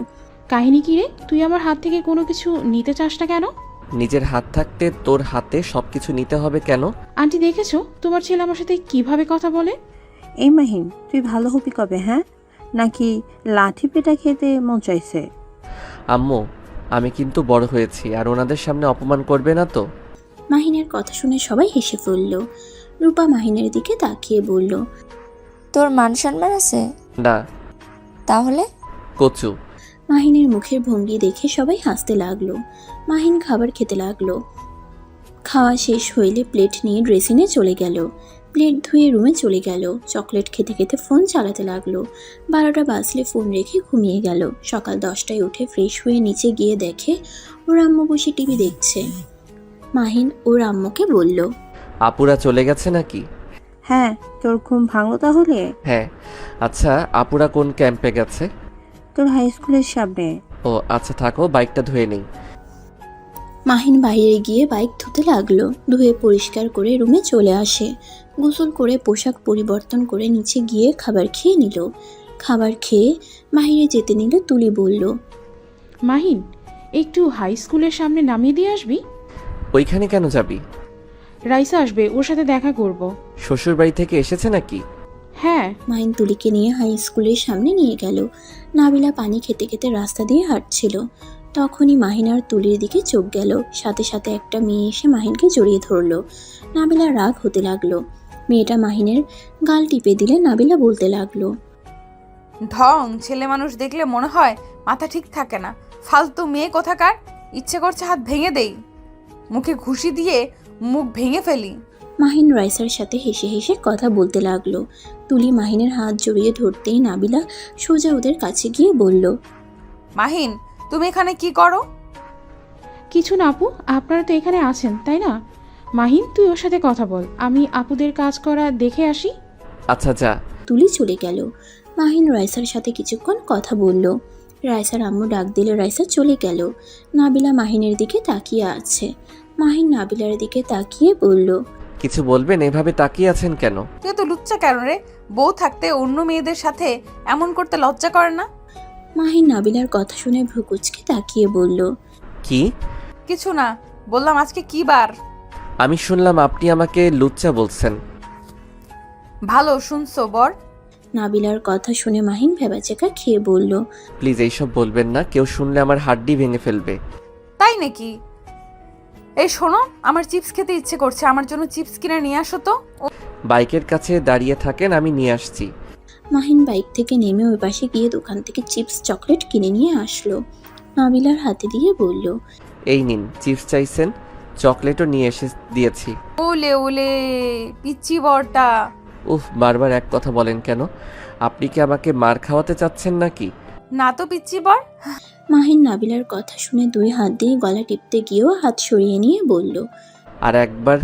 কাহিনী কি রে? তুই আমার হাত থেকে কোনো কিছু নিতে চাস না কেন? নিজের হাত থাকতে তোর হাতে সবকিছু নিতে হবে কেন? আন্টি দেখেছো তোমার ছেলে আমার সাথে কিভাবে কথা বলে? এই মাহিন, তুই ভালো হবি কবে? হ্যাঁ, নাকি লাঠি পেটা খেতে মন চাইছে? আম্মু, আমি কিন্তু বড় হয়েছি, আর ওনাদের সামনে অপমান করবে না তো? মাহিনের কথা শুনে সবাই হেসে ফেলল। রূপা মাহিনের দিকে তাকিয়ে বলল, তোর মান সম্মান আছে? না। তাহলে কচু। মাহিনের মুখের ভঙ্গি দেখে সবাই হাসতে লাগলো। মাহিন খাবার খেতে লাগলো। খাওয়া শেষ হইলে প্লেট নিয়ে ড্রেসিংয়ে চলে গেল। প্লেট ধুয়ে রুমে চলে গেল। চকলেট খেতে খেতে ফোন চালাতে লাগলো। 12টা বাজলে ফোন রেখে ঘুমিয়ে গেল। সকাল 10টায় উঠে ফ্রেশ হয়ে নিচে গিয়ে দেখে ওর আম্মু বসে টিভি দেখছে। মাহিন ওর আম্মুকে বলল, আপুরা চলে গেছে নাকি? হ্যাঁ, তোর ঘুম ভাঙলো তাহলে? হ্যাঁ। আচ্ছা, আপুরা কোন ক্যাম্পে গেছে? তোর হাই স্কুলের সামনে। ও আচ্ছা, থাকো, বাইকটা ধুয়ে নেই। মাহিন বাইরে গিয়ে বাইক ধুতে লাগলো। ধুয়ে পরিষ্কার করে রুমে চলে আসে। গোসল করে পোশাক পরিবর্তন করে নিচে গিয়ে খাবার খেয়ে নিল। খাবার খেয়ে মাহিরে যেতে নিল। তুলি বলল, মাহিন, একটু হাই স্কুলের সামনে নামিয়ে দিয়ে আসবি? ওইখানে কেন যাবি? রাইসা আসবে, ওর সাথে দেখা করব। শ্বশুর বাড়ি থেকে এসেছে নাকি? হ্যাঁ। মাহিন তুলিকে নিয়ে হাই স্কুলের সামনে নিয়ে গেল। নাবিলা পানি খেতে খেতে রাস্তা দিয়ে হাঁটছিল। তখনই মাহিন আর তুলির দিকে চোখ গেল। সাথে সাথে একটা মেয়ে এসে মাহিনকে জড়িয়ে ধরলো। নাবিলা রাগ হতে লাগলো। মেয়েটা মাহিনের গাল টিপে দিলে নাবিলা বলতে লাগলো, ঢং, ছেলে মানুষ দেখলে মনে হয় মাথা ঠিক থাকে না। ফালতু মেয়ে কোথাকার। ইচ্ছে করছে হাত ভেঙে দেই, মুখে ঘুষি দিয়ে মুখ ভেঙে ফেলি। মাহিন রাইসার সাথে হেসে হেসে কথা বলতে লাগলো। তুলি মাহিনের হাত জড়িয়ে ধরতেই নাবিলা সোজা ওদের কাছে গিয়ে বলল, মাহিন, তুমি এখানে কি করো? কিছু না আপু, আপনারা তো এখানে আছেন তাই না? মাহিন, তুই ওর সাথে কথা বল, আমি আপুদের কাজ করা দেখে আসি। আচ্ছা, যা। তুলি চলে গেল। মাহিন রাইসার সাথে কিছুক্ষণ কথা বলল। রাইসার আম্মু ডাক দিলে রাইসা চলে গেল। নাবিলা মাহিনের দিকে তাকিয়ে আছে। মাহিন নাবিলার দিকে তাকিয়ে বলল, কিছু বলবেন? এভাবে তাকিয়ে আছেন কেন? তুই তো লুচ্চা কেন রে? বউ থাকতে অন্য মেয়েদের সাথে এমন করতে লজ্জা করে না? মাহিন নাবিলার কথা শুনে ভ্রুকুচকে তাকিয়ে বলল, কি? কিছু না, বললাম আজকে কি বার? আমি শুনলাম আপনি আমাকে লুচ্চা বলছেন। ভালো শুনছো বর? নাবিলার কথা শুনে মাহিন ভেবাচেকা খেয়ে বলল, প্লিজ এইসব বলবেন না, কেউ শুনলে আমার হাড্ডি ভেঙে ফেলবে। তাই নাকি? এই শোনো, আমার চিপস খেতে ইচ্ছে করছে, আমার জন্য চিপস কিনে নিয়ে আসো তো। বাইকের কাছে দাঁড়িয়ে থাকেন, আমি নিয়ে আসছি। মাহিন বাইক থেকে নেমে ওই পাশে গিয়ে দোকান থেকে চিপস চকলেট কিনে নিয়ে আসলো। নাবিলার হাতে দিয়ে বলল, এই নিন, চিপস চাইছেন, চকলেটও নিয়ে এসে দিয়েছি। ওলে ওলে পিচ্চি বরটা। উফ, বারবার এক কথা বলেন কেন? আপনি কি আমাকে মার খাওয়াতে চাচ্ছেন নাকি? না তো পিচ্চি বর। মাহিন নাবিলার কথা শুনে 2 হাত দিয়ে গলা টিপতে গিয়েও হাত সরিয়ে নিয়ে বলল, আর একবার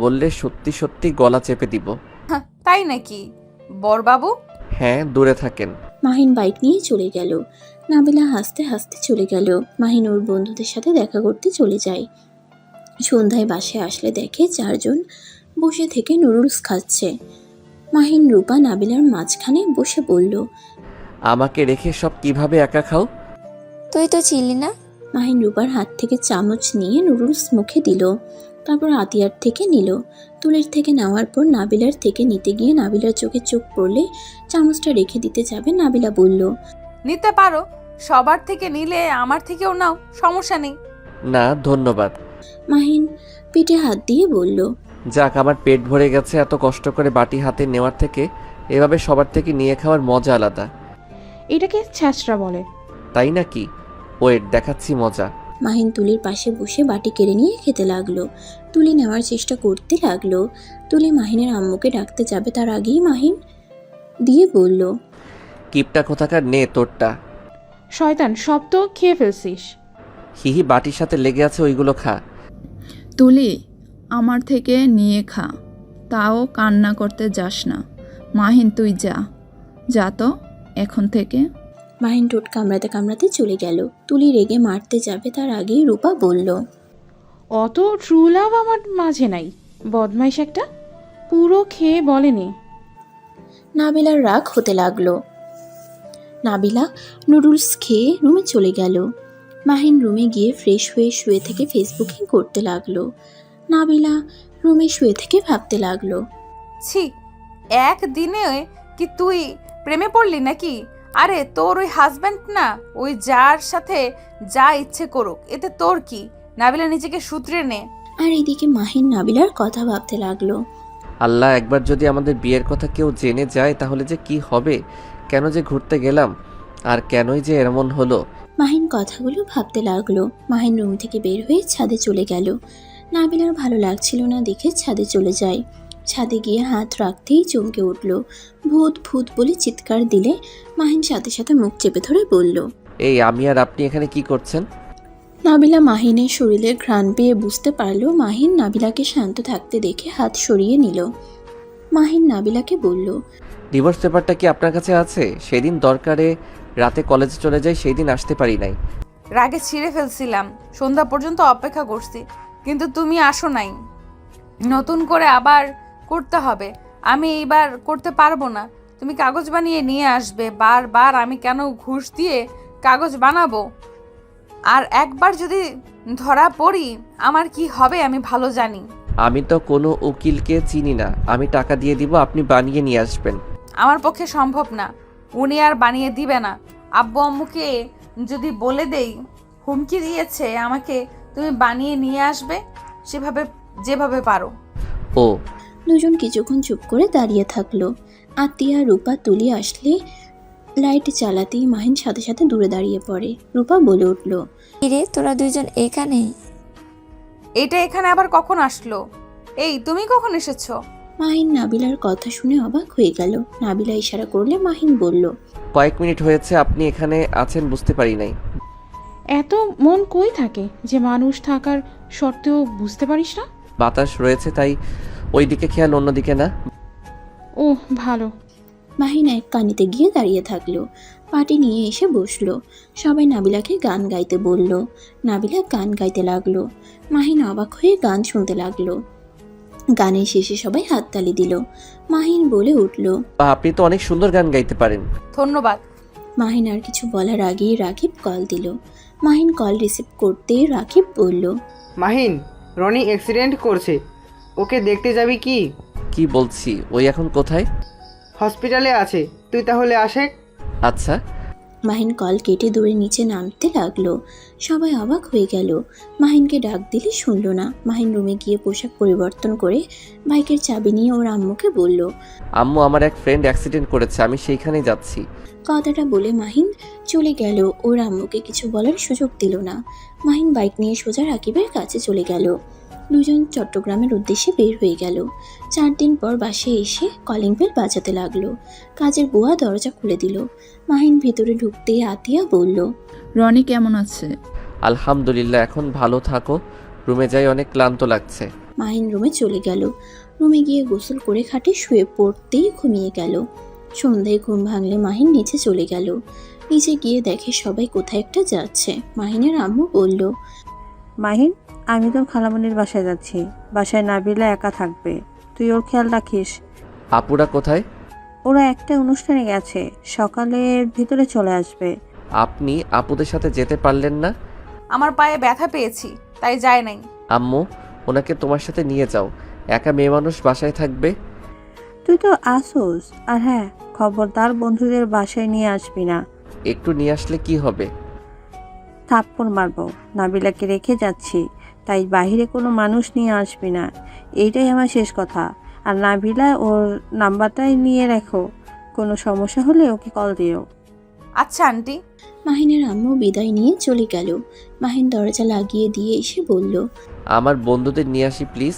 বললে সত্যি সত্যি গলা চেপে দিব। তাই নাকি বর বাবু? হ্যাঁ, দূরে থাকেন। মাহিন বাইক নিয়ে চলে গেল। নাবিলা হাসতে হাসতে চলে গেল। মাহিন ওর বন্ধুদের সাথে দেখা করতে চলে যায়। সন্ধ্যায় বাসায় আসলে দেখে 4 জন বসে থেকে নুডলস খাচ্ছে। মাহিন রূপা নাবিলার মাঝখানে বসে বলল, আমাকে রেখে সব কিভাবে একা খাও? তুই তো ছিলি না। মাহিন রূপার হাত থেকে চামচ নিয়ে নুডলস মুখে দিল। তারপর আতিয়ার থেকে নিল। তুলির থেকে নেওয়ার পর নাবিলার থেকে নিতে গিয়ে নাবিলার চোখে চোখ পড়লে চামচটা রেখে দিতে যাবে। নাবিলা বলল, নিতে পারো, সবার থেকে নিলে আমার থেকেও নাও, সমস্যা নেই। না ধন্যবাদ। মাহিন পিঠে হাত দিয়ে বলল। যাক, আমার পেট ভরে গেছে। এত কষ্ট করে বাটি হাতে নেওয়ার থেকে এভাবে সবার থেকে নিয়ে খাওয়ার মজা আলাদা। এটাকে ছ্যাঁচড়া বলে। তাই নাকি? ওয়েট, দেখাচ্ছি মজা। মাহিন তুলির পাশে বসে বাটি কেড়ে নিয়ে খেতে লাগলো। তুলি নেওয়ার চেষ্টা করতে লাগলো। তুলি মাহিনের আম্মুকে ডাকতে যাবে তার আগেই মাহিন দিয়ে বলল। কিপটা কোথাকার, নে তোরটা। শয়তান, সব তো খেয়ে ফেলছিস। হিহি, বাটির সাথে লেগে আছে, ওইগুলো খা। তুলি, আমার থেকে নিয়ে খা, তাও কান্না করতে যাস না। মাহিন তুই যা, যা তো এখন থেকে। মাহিন ঠোঁট কামড়াতে কামড়াতে চলে গেল। তুলি রেগে মারতে যাবে তার আগেই রূপা বলল। অত ট্রু লাভ আমার মাঝে নাই, বদমাইশ একটা, পুরো খেয়ে বলেনি। নাবিলার রাগ হতে লাগলো। নাবিলা নুডলস খেয়ে রুমে চলে গেল। মাহিন রুমে গিয়ে ফ্রেশ হয়ে শুয়ে থেকে ফেসবুকিং করতে লাগলো। নাবিলা রুমে শুয়ে থেকে ভাবতে লাগলো। ছি, একদিনে কি তুই প্রেমে পড়লি নাকি? আরে তোর ওই হাজব্যান্ড না, ওই যার সাথে যা ইচ্ছে করুক, এতে তোর কি? নাবিলা নিজেকে শুধরে নে। আর এদিকে মাহিন নাবিলার কথা ভাবতে লাগলো। আল্লাহ, একবার যদি আমাদের বিয়ের কথা কেউ জেনে যায় তাহলে যে কি হবে। কেন যে ঘুরতে গেলাম, আর কেনই যে এমন হলো। মাহিন কথাগুলো ভাবতে লাগলো। মাহিন রুম থেকে বের হয়ে ছাদে চলে গেল। নাবিলার ভালো লাগছিল না দেখে ছাদে চলে যায়। ছাদে গিয়ে হাত রাখতেই চমকে উঠল। ভূত ভূত বলে চিৎকার দিলে মাহিন সাথে সাথে মুখ চেপে ধরে বলল। এই, আমি আর আপনি এখানে কি করছেন? নাবিলা মাহিনের শরীরে ঘ্রাণ পেয়ে বুঝতে পারল। মাহিন নাবিলাকে শান্ত থাকতে দেখে হাত সরিয়ে নিল। মাহিন নাবিলাকে বলল। ডিভোর্স পেপারটা কি আপনার কাছে আছে? সেদিন দরকারে রাতে কলেজে চলে যাই, সেই দিন আসতে পারি নাই। রাগে ছিঁড়ে ফেলছিলাম, সন্ধ্যা পর্যন্ত অপেক্ষা করছি, কিন্তু তুমি আসো নাই। নতুন করে আবার করতে হবে, আমি এইবার করতে পারবো না। তুমি কাগজ বানিয়ে নিয়ে আসবে। বারবার আমি কেন ঘুষ দিয়ে কাগজ বানাবো? আর একবার যদি ধরা পড়ি আমার কি হবে আমি ভালো জানি। আমি তো কোনো উকিলকে চিনি না, আমি টাকা দিয়ে দিব, আপনি বানিয়ে নিয়ে আসবেন। আমার পক্ষে সম্ভব না, উনি আর বানিয়ে দিবে না। আব্বু আম্মুকে যদি বলে দেই, হুমকি দিয়েছে আমাকে, তুমি বানিয়ে নিয়ে আসবে সেভাবে, যেভাবে পারো। ও। দুজন কিছুক্ষণ চুপ করে দাঁড়িয়ে থাকলো। আতিয়া রূপা তুলি আসলে লাইট চালাতেই মাহিন সাথে সাথে দূরে দাঁড়িয়ে পড়ে। রূপা বলে উঠল। কিরে, তোরা দুইজন এখানেই? এটা এখানে আবার কখন আসলো? এই, তুমি কখন এসেছো? মাহিন নাবিলার কথা শুনে অবাক হয়ে গেল। নাবিলা ইশারা করলে মাহিন বলল। কয়েক মিনিট হয়েছে আপনি এখানে আছেন, বুঝতে পারি নাই। এত মন কই থাকে যে মানুষ থাকার সত্ত্বেও বুঝতে পারিস না? বাতাস রয়েছে তাই ওই দিকে খেয়াল, অন্যদিকে না। ও ভালো। মাহিন এক কানিতে গিয়ে দাঁড়িয়ে থাকলো। পাটি নিয়ে এসে বসলো। সবাই নাবিলাকে গান গাইতে বলল। নাবিলা গান গাইতে লাগলো। মাহিন অবাক হয়ে গান শুনতে লাগলো। গানের শেষে সবাই হাততালি দিল। মাহিন বলে উঠল। বা, আপনি তো অনেক সুন্দর গান গাইতে পারেন। ধন্যবাদ। মাহিন আর কিছু বলার আগেই রাকিব কল দিল। মাহিন কল রিসিভ করতেই রাকিব বলল। মাহিন, রনি অ্যাক্সিডেন্ট করছে, ওকে দেখতে যাবি কি? কি বলছি, ওই এখন কোথায়? হসপিটালে আছে, তুই তাহলে আসে। আচ্ছা। মাহিন কল কেটে দৌড়ে নিচে নামতে লাগলো। সবাই অবাক হয়ে গেল। মাহিনকে ডাক দিলে শুনল না। মাহিন রুমে গিয়ে পোশাক পরিবর্তন করে বাইকের চাবি নিয়ে ওর আম্মুকে বলল। আম্মু, আমার এক ফ্রেন্ড অ্যাক্সিডেন্ট করেছে, আমি সেইখানেই যাচ্ছি। কথাটা বলে মাহিন চলে গেল। ওর আম্মুকে কিছু বলার সুযোগ দিল না। মাহিন বাইক নিয়ে সোজা রাকিবের কাছে চলে গেল। দুজন চট্টগ্রামের উদ্দেশ্যে বের হয়ে গেল। 4 দিন পর বাসায় এসে কলিং বেল বাজাতে লাগলো। কাজের বুয়া দরজা খুলে দিল। মাহিন ভিতরে ঢুকতেই আতিয়া বলল। রনি কেমন আছে? আলহামদুলিল্লাহ, এখন ভালো থাকো। রুমে যাই, অনেক ক্লান্ত লাগছে। মাহিন রুমে চলে গেল। রুমে গিয়ে গোসল করে খাটে শুয়ে পড়তেই ঘুমিয়ে গেল। সন্ধ্যায় ঘুম ভাঙলে মাহিন নিচে চলে গেল। নিচে গিয়ে দেখে সবাই কোথায় একটা যাচ্ছে। মাহিনের আম্মু বলল। মাহিন, আমি তোর খালামণির বাসায় যাচ্ছি। বাসায় নাবিলা একা থাকবে, তুই ওর খেয়াল রাখিস। আপুরা কোথায়? ওরা একটা অনুষ্ঠানে গেছে, সকালের ভিতরে চলে আসবে। আপনি আপুদের সাথে যেতে পারলেন না? আমার পায়ে ব্যথা পেয়েছি, তাই যায় নাই। আম্মু, ওনাকে তোমার সাথে নিয়ে যাও, একা মেয়ে মানুষ বাসায় থাকবে। তুই তো আসোস। আর হ্যাঁ, খবরদার বন্ধুদের বাসায় নিয়ে আসবি না। একটু নিয়ে আসলে কি হবে? থাপ্পড় মারবো। নাবিলাকে রেখে যাচ্ছি, তাই বাইরে কোনো মানুষ নিয়ে আসবি না, এইটাই আমার শেষ কথা। আর নাবিলা ওর নাম্বারটাই নিয়ে রাখো, কোনো সমস্যা হলে ওকে কল দিও। আচ্ছা আন্টি। মাহিনের আম্মু বিদায় নিয়ে চলে গেল। মাহিন দরজা লাগিয়ে দিয়ে এসে বলল, আমার বন্ধুদের নিয়ে আসি প্লিজ।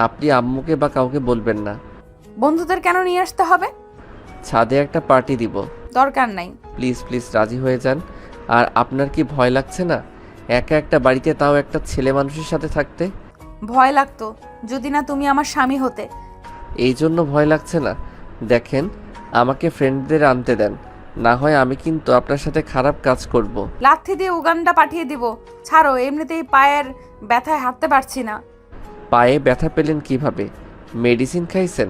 আপনি আম্মুকে বা কাউকে বলবেন না। বন্ধুদের কেন নিয়ে আসতে হবে? ছাদে একটা পার্টি দিব। দরকার নাই। প্লিজ প্লিজ রাজি হয়ে যান। আর আপনার কি ভয় লাগছে না একা একটা বাড়িতে, তাও একটা ছেলে মানুষের সাথে থাকতে? ভয় লাগতো যদি না তুমি আমার স্বামী হতে। এই জন্য ভয় লাগছে না? দেখেন, আমাকে ফ্রেন্ডদের আনতে দেন, না হয় আমি কিন্তু আপনার সাথে খারাপ কাজ করব। লাথি দিয়ে উগান্ডা পাঠিয়ে দিব। ছাড়ো, এমনিতেই পায়ের ব্যথায় হাঁটতে পারছি না। পায়ে ব্যথা পেলেন কিভাবে? মেডিসিন খাইছেন?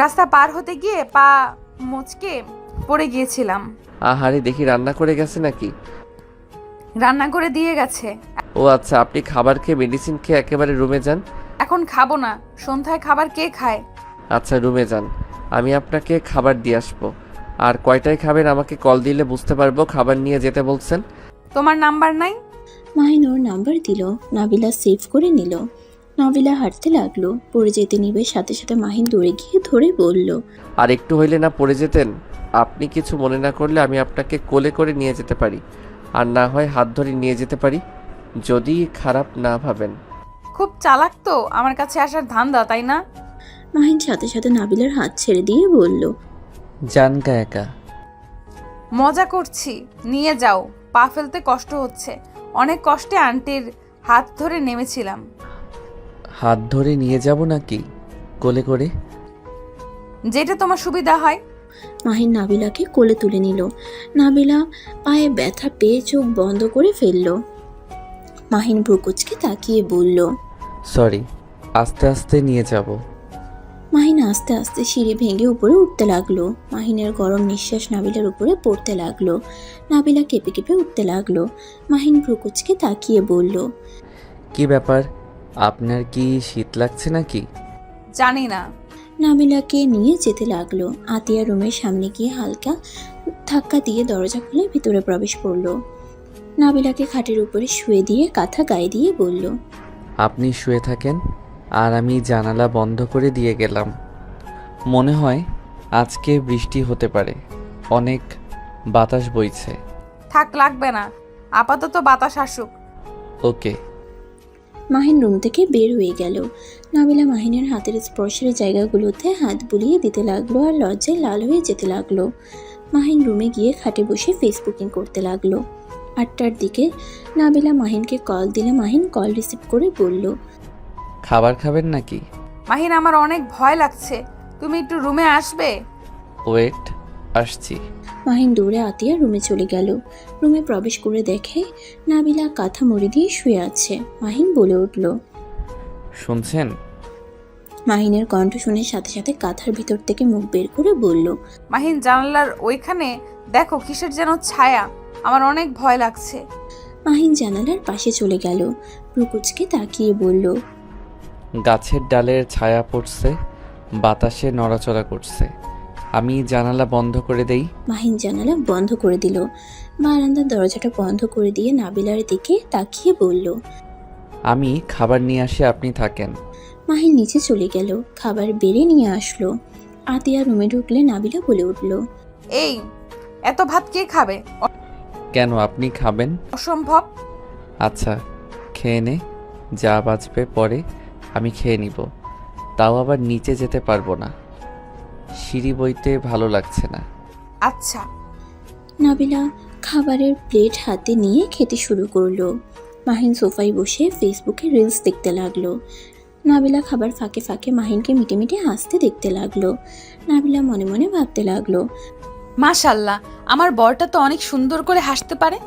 রাস্তা পার হতে গিয়ে পা মুচকে পড়ে গিয়েছিলাম। আহারে, দেখি রান্না করে গেছে নাকি? রান্না করে দিয়ে গেছে। ও আচ্ছা, আপনি খাবার খেয়ে মেডিসিন খেয়ে একেবারে রুমে যান। এখন খাবো না, সন্ধ্যায় খাবার কে খায়? আচ্ছা রুমে যান, আমি আপনাকে খাবার দিয়ে আসবো। আর কয়টায় খাবেন আমাকে কল দিলে বুঝতে পারবো খাবার নিয়ে যেতে বলছেন। তোমার নাম্বার নাই? মাহিন ওর নাম্বার দিল। নাবিলা সেভ করে নিল। নাবিলা হাঁটতে লাগলো। পড়ে যেতে নিবে সাথে সাথে মাহিন দৌড়ে গিয়ে ধরে বলল, আর একটু হইলে না পড়ে যেতেন? আপনি কিছু মনে না করলে আমি আপনাকে কোলে করে নিয়ে যেতে পারি, আর না হয় হাত ধরে নিয়ে যেতে পারি, যদি খারাপ না ভাবেন। খুব চালাক তো আমার কাছে আসার ধান্দা, তাই না? মাহিন সাথে সাথে নাবিলার হাত ছেড়ে দিয়ে বলল, জানকা একা। মজা করছি, নিয়ে যাও। পা ফেলতে কষ্ট হচ্ছে। অনেক কষ্টে আন্টির হাত ধরে নেমেছিলাম। হাত ধরে নিয়ে যাব নাকি কোলে করে? যেটা তোমার সুবিধা হয়। মাহিন নাবিলাকে কোলে তুলে নিল। নাবিলা পায়ে ব্যথা পেয়ে চোখ বন্ধ করে ফেলল। মাহিন ভ্রুকুচকে তাকিয়ে বলল, সরি, আস্তে আস্তে নিয়ে যাব। মাহিন আস্তে আস্তে সিঁড়ি ভেঙে উপরে উঠতে লাগলো। মাহিনের গরম নিঃশ্বাস নাবিলার উপরে পড়তে লাগলো। নাবিলা কেঁপে কেঁপে উঠতে লাগলো। মাহিন ভ্রুকুচকে তাকিয়ে বলল, কি ব্যাপার, আপনার কি শীত লাগছে নাকি? জানি না। নাবিলাকে নিয়ে যেতে লাগলো। আতিয়া রুমের সামনে গিয়ে হালকা ধাক্কা দিয়ে দরজা খুলে ভিতরে প্রবেশ করলো। নাবিলাকে খাটের উপরে শুয়ে দিয়ে কাঁথা গায়ে দিয়ে বলল, আপনি শুয়ে থাকেন, আর আমি জানালা বন্ধ করে দিয়ে গেলাম। মনে হয় আজকে বৃষ্টি হতে পারে, অনেক বাতাস বইছে। থাক, লাগবে না, আপাতত বাতাস আসুক। ওকে। মাহিন রুম থেকে বের হয়ে গেল। নাবিলা মাহিনের হাতের স্পর্শের জায়গাগুলোতে হাত বুলিয়ে দিতে লাগলো আর লজ্জায় লাল হয়ে যেতে লাগলো। মাহিন রুমে গিয়ে খাটে বসে ফেসবুকিং করতে লাগলো। 8টার দিকে নাবিলা মাহিনকে কল দিলে মাহিন কল রিসিভ করে বলল, খাবার খাবেন নাকি? মাহিন, আমার অনেক ভয় লাগছে, তুমি একটু রুমে আসবে? ওয়েট, আসছি। মাহিন দৌড়ে আতিয়া রুমে চলে গেল। রুমে প্রবেশ করে দেখে নাবিলা কাঁথা মুড়ি দিয়ে শুয়ে আছে। মাহিন বলে উঠল। শুনছেন? মাহিনের কণ্ঠ শুনে সাথে সাথে কাঁথার ভিতর থেকে মুখ বের করে বলল, মাহিন, জানালার ওইখানে দেখো কিসের যেন ছায়া, আমার অনেক ভয় লাগছে। মাহিন জানালার পাশে চলে গেল। প্রকুচকে তাকিয়ে বলল, গাছের ডালের ছায়া পড়ছে, বাতাসে নড়াচড়া করছে। আমি জানালা বন্ধ করে দেই। মাহিন জানালা বন্ধ করে দিল। বারান্দার দরজাটা বন্ধ করে দিয়ে নাবিলার দিকে তাকিয়ে বলল, আমি খাবার নিয়ে আসি, আপনি থাকেন। মাহিন নিচে চলে গেল। খাবার বেড়ে নিয়ে আসলো। আতিয়া রুমে ঢুকলে নাবিলা বলে উঠল, এই এত ভাত কে খাবে? কেন, আপনি খাবেন? অসম্ভব। আচ্ছা, খেয়ে নে, যা বাঁচবে পরে আমি খেয়ে নিব। তাও আবার নিচে যেতে পারবো না, সিঁড়ি বইতে ভালো লাগছে না। আচ্ছা। নাবিলা খাবারের প্লেট হাতে নিয়ে খেতে শুরু করলো। মাহিন সোফায় বসে ফেসবুকে রিলস দেখতে লাগলো। নাবিলা খাবার ফাঁকে ফাঁকে মাহিনকে মিটে মিটে হাসতে দেখতে লাগলো। নাবিলা মনে মনে ভাবতে লাগলো, মাশাল্লাহ, আমার বরটা তো অনেক সুন্দর করে হাসতে পারে।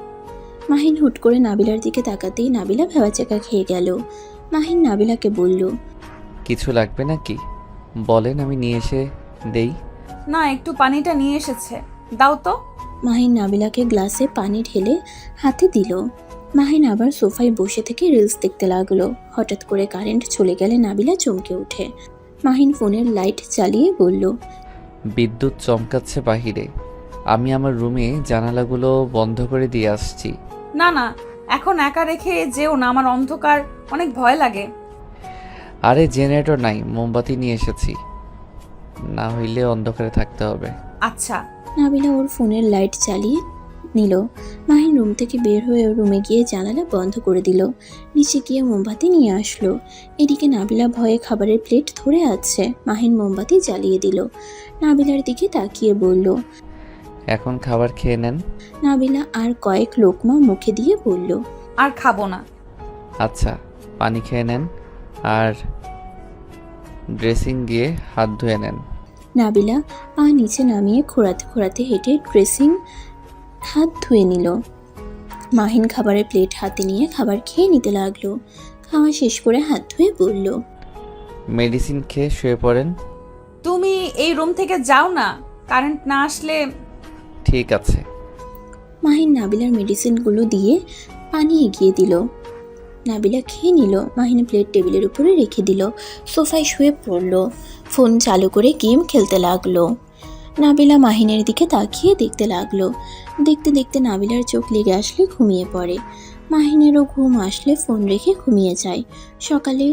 মাহিন হুট করে নাবিলার দিকে তাকাতেই নাবিলা ভেবাচেকা খেয়ে গেল। মাহিন নাবিলাকে বলল, কিছু লাগবে নাকি বলেন, আমি নিয়ে এসে দেই। না, একটু পানিটা নিয়ে এসেছে, দাও তো। মাহিন নাবিলাকে গ্লাসে পানি ঢেলে হাতে দিল। মাহিন আবার সোফায় বসে থেকে রিলস দেখতে লাগলো। হঠাৎ করে কারেন্ট চলে গেলে নাবিলা চমকে ওঠে। মাহিন ফোনের লাইট চালিয়ে বলল, বিদ্যুৎ চমকাচ্ছে বাহিরে, আমি আমার রুমে জানালাগুলো বন্ধ করে দিয়ে আসছি। না না, এখন একা রেখে যেও না, আমার অন্ধকার অনেক ভয় লাগে। আরে জেনারেটর নাই, মোমবাতি নিয়ে এসেছি, না হইলে অন্ধকারে থাকতে হবে। আচ্ছা। নাবিলা ওর ফোনের লাইট চালিয়ে নিল। মাহিন রুম থেকে বের হয়ে ওর রুমে গিয়ে জানালা বন্ধ করে দিল। নিচে গিয়ে মোমবাতি নিয়ে আসলো। এদিকে নাবিলা ভয়ে খাবারের প্লেট ধরে আছে। মাহিন মোমবাতি জ্বালিয়ে দিল। নাবিলার দিকে তাকিয়ে বলল। এখন খাবার খেয়ে নেন। নাবিলা আর কয়েক লোকমা মুখে দিয়ে বলল। আর খাবো না। আচ্ছা, পানি খেয়ে নেন আর ড্রেসিং দিয়ে হাত ধুয়ে নেন। নাবিলা পা নিচে নামিয়ে খোঁড়াতে খোঁড়াতে হেঁটে ড্রেসিং হাত ধুয়ে নিল। মাহিন খাবারের প্লেট হাতে নিয়ে খাবার খেয়ে নিতে লাগলো। খাওয়া শেষ করে হাত ধুয়ে বলল। মেডিসিন খেয়ে শুয়ে পড়েন। তুমি এই রুম থেকে যাও না, কারেন্ট না আসলে। ঠিক আছে। মাহিন নাবিলার মেডিসিনগুলো দিয়ে পানি এগিয়ে দিল। নাবিলা খেয়ে নিল। মাহিন প্লেট টেবিলের উপরে রেখে দিল। সোফায় শুয়ে পড়ল। ফোন চালু করে গেম খেলতে লাগলো। নাবিলা মাহিনের দিকে তাকিয়ে দেখতে লাগলো। দেখতে দেখতে নাবিলার চোখ লেগে আসলে ঘুমিয়ে পড়ে। মাহিনেরও ঘুম আসলে ফোন রেখে ঘুমিয়ে যায়। সকালে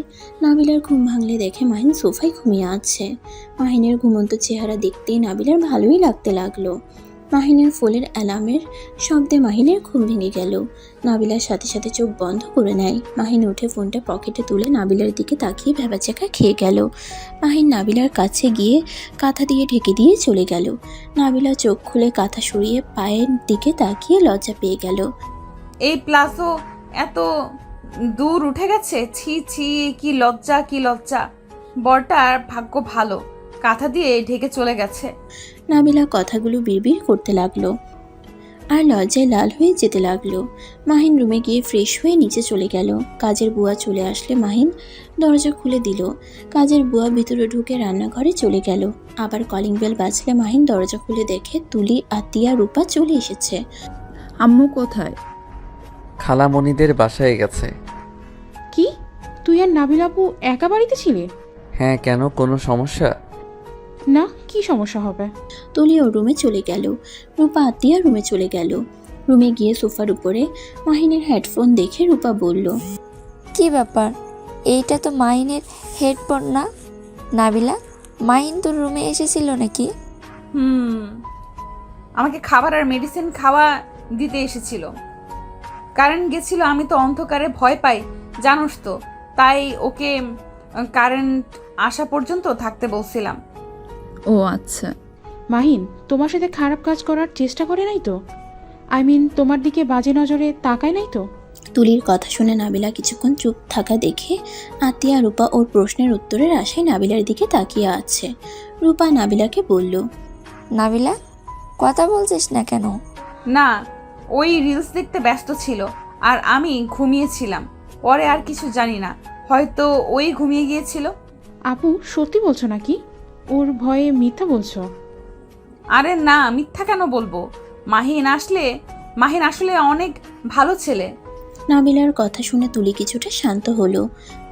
নাবিলার ঘুম ভাঙলে দেখে মাহিন সোফায় ঘুমিয়ে আছে। মাহিনের ঘুমন্ত চেহারা দেখতেই নাবিলার ভালোই লাগতে লাগলো। মাহিনের ফোনের অ্যালার্মের শব্দে মাহিনের ঘুম ভেঙে গেল। নাবিলার সাথে সাথে চোখ বন্ধ করে নেয়। মাহিন উঠে ফোনটা পকেটে তুলে নাবিলার দিকে তাকিয়ে ভ্যাবাচ্যাকা খেয়ে গেল। মাহিন নাবিলার কাছে গিয়ে কাঁথা দিয়ে ঢেকে দিয়ে চলে গেল। নাবিলা চোখ খুলে কাঁথা সরিয়ে পায়ের দিকে তাকিয়ে লজ্জা পেয়ে গেল। এই প্লাজো এত দূর উঠে গেছে, ছি ছি, কি লজ্জা কি লজ্জা। বরটার ভাগ্য ভালো, কাঁথা দিয়ে ঢেকে চলে গেছে। নাবিলা কথাগুলো বিড়বিড় করতে লাগলো আর লজ্জায় লাল হয়ে যেতে লাগলো। মাহিন রুমে গিয়ে ফ্রেশ হয়ে নিচে চলে গেল। কাজের বুয়া চলে আসলে মাহিন দরজা খুলে দিল। কাজের বুয়া ভিতরে ঢুকে রান্নাঘরে চলে গেল। আবার কলিং বেল বাজলে মাহিন দরজা খুলে দেখে তুলি, আতিয়া, রূপা চলে এসেছে। আম্মু কোথায়? খালামণিদের বাসায় গেছে। কি, তুই আর নাবিল আপু একা বাড়িতে ছিলে? হ্যাঁ, কেন, কোনো সমস্যা? না, কি সমস্যা হবে? তুলি ওর রুমে চলে গেল। রূপা আতিয়া রুমে চলে গেল। রুমে গিয়ে সোফার উপরে মাহিনের হেডফোন দেখে রূপা বলল। কি ব্যাপার, এইটা তো মাহিনের হেডফোন না? নাবিলা, মাহিন তোর রুমে এসেছিল নাকি? আমাকে খাবার আর মেডিসিন খাওয়া দিতে এসেছিল। কারেন্ট গেছিল, আমি তো অন্ধকারে ভয় পাই জানোস তো, তাই ওকে কারেন্ট আসা পর্যন্ত থাকতে বলছিলাম। ও আচ্ছা। মাহিন তোমার সাথে খারাপ কাজ করার চেষ্টা করে নাই তো? আই মিন তোমার দিকে বাজে নজরে তাকায় নাই তো? তুলির কথা শুনে নাবিলা কিছুক্ষণ চুপ থাকা দেখে আতিয়া রূপা ওর প্রশ্নের উত্তরের আশায় নাবিলার দিকে তাকিয়ে আছে। রূপা নাবিলাকে বলল। নাবিলা, কথা বলছিস না কেন? না, ওই রিলস দেখতে ব্যস্ত ছিল আর আমি ঘুমিয়েছিলাম। পরে আর কিছু জানি না, হয়তো ওই ঘুমিয়ে গিয়েছিল। আপু সত্যি বলছো নাকি? ওর ভয়ে মিথ্যা বলছো? আরে না, মিথ্যা কেন বলবো। মাহিন আসলে অনেক ভালো ছেলে। নাবিলার কথা শুনে তুলি কিছুটা শান্ত হলো।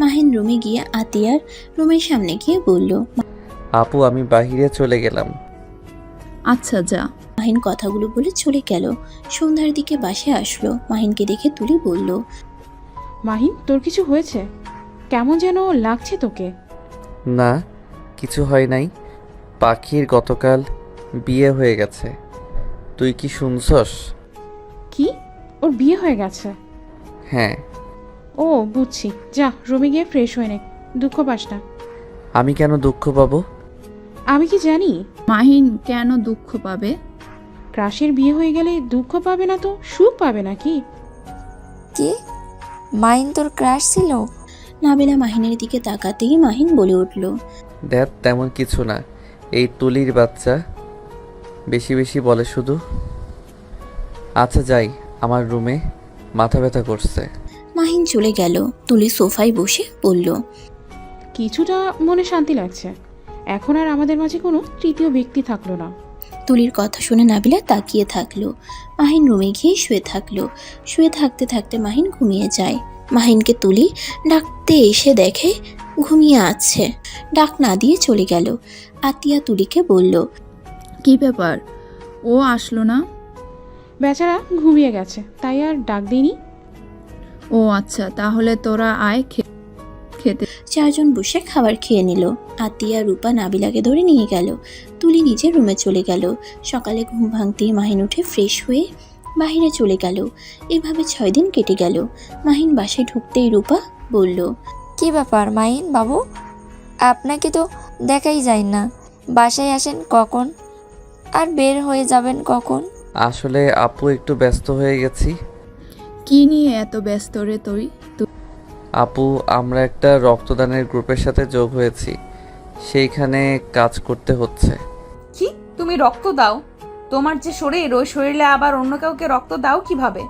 মাহিন রুমে গিয়ে আতিয়ার রুমের সামনে গিয়ে বলল। আপু, আমি বাহিরে চলে গেলাম। আচ্ছা যা। মাহিন কথাগুলো বলে চলে গেল। সন্ধ্যার দিকে বাসায় আসলো। মাহিনকে দেখে তুলি বলল। মাহিন, তোর কিছু হয়েছে? কেমন যেন লাগছে তোকে। না, কিছু হয় নাই। পাখির গতকাল বিয়ে হয়ে গেছে। তুই কি শুনছস? কি, ওর বিয়ে হয়ে গেছে? হ্যাঁ। ও বুঝছি, যা রুমে গিয়ে ফ্রেশ হয়ে নে, দুঃখ পাস না। আমি কেন দুঃখ পাবো? আমি কি জানি? মাহিন কেন দুঃখ পাবে? ক্রাশের বিয়ে হয়ে গেলে দুঃখ পাবে না তো সুখ পাবে নাকি? কি, মাহিন তোর ক্রাশ ছিল? নাবিলা মাহিনের দিকে তাকাতেই মাহিন বলে উঠল। দেখ, তেমন কিছু না। এই তুলির বাচ্চা বেশি বেশি বলে শুধু। আচ্ছা যাই, আমার রুমে মাথা ব্যথা করছে। মাহিন চলে গেল। তুলি সোফায় বসে বলল। কিছুটা মনে শান্তি লাগছে। এখন আর আমাদের মাঝে কোনো তৃতীয় ব্যক্তি থাকলো না। তুলির কথা শুনে নাবিলা তাকিয়ে থাকলো। মাহিন রুমে গিয়ে শুয়ে থাকলো। শুয়ে থাকতে থাকতে মাহিন ঘুমিয়ে যায়। মাহিনকে তুলি ডাকতে এসে দেখে ঘুমিয়ে আছে। ডাক না দিয়ে চলে গেল। আতিয়া তুলিকে বলল। কি ব্যাপার, ও আসলো না? বেচারা ঘুমিয়ে গেছে, তাই আর ডাক দিইনি। ও আচ্ছা, তাহলে তোরা আয় খেতে। চারজন বসে খাবার খেয়ে নিল। আতিয়া রূপা নাবিলাকে ধরে নিয়ে গেল। তুলি নিজের রুমে চলে গেল। সকালে ঘুম ভাঙতেই মাহিন উঠে ফ্রেশ হয়ে বাইরে চলে গেল। এভাবে 6 দিন কেটে গেল। মাহিন বাসায় ঢুকতেই রূপা বলল, কি ব্যাপার মাহিন বাবু, আপনাকে তো দেখাই যায় না। বাসায় আসেন কখন আর বের হয়ে যাবেন কখন? আসলে আপু একটু ব্যস্ত হয়ে গেছি। কি নিয়ে এত ব্যস্ত রে তুই? আপু, আমরা একটা রক্তদানের গ্রুপের সাথে যোগ হয়েছি, সেইখানে কাজ করতে হচ্ছে। কি, তুমি রক্ত দাও? তোমার যে শরীর, ওই শরীরে আবার অন্য কাউকে রক্ত দাও কিভাবে?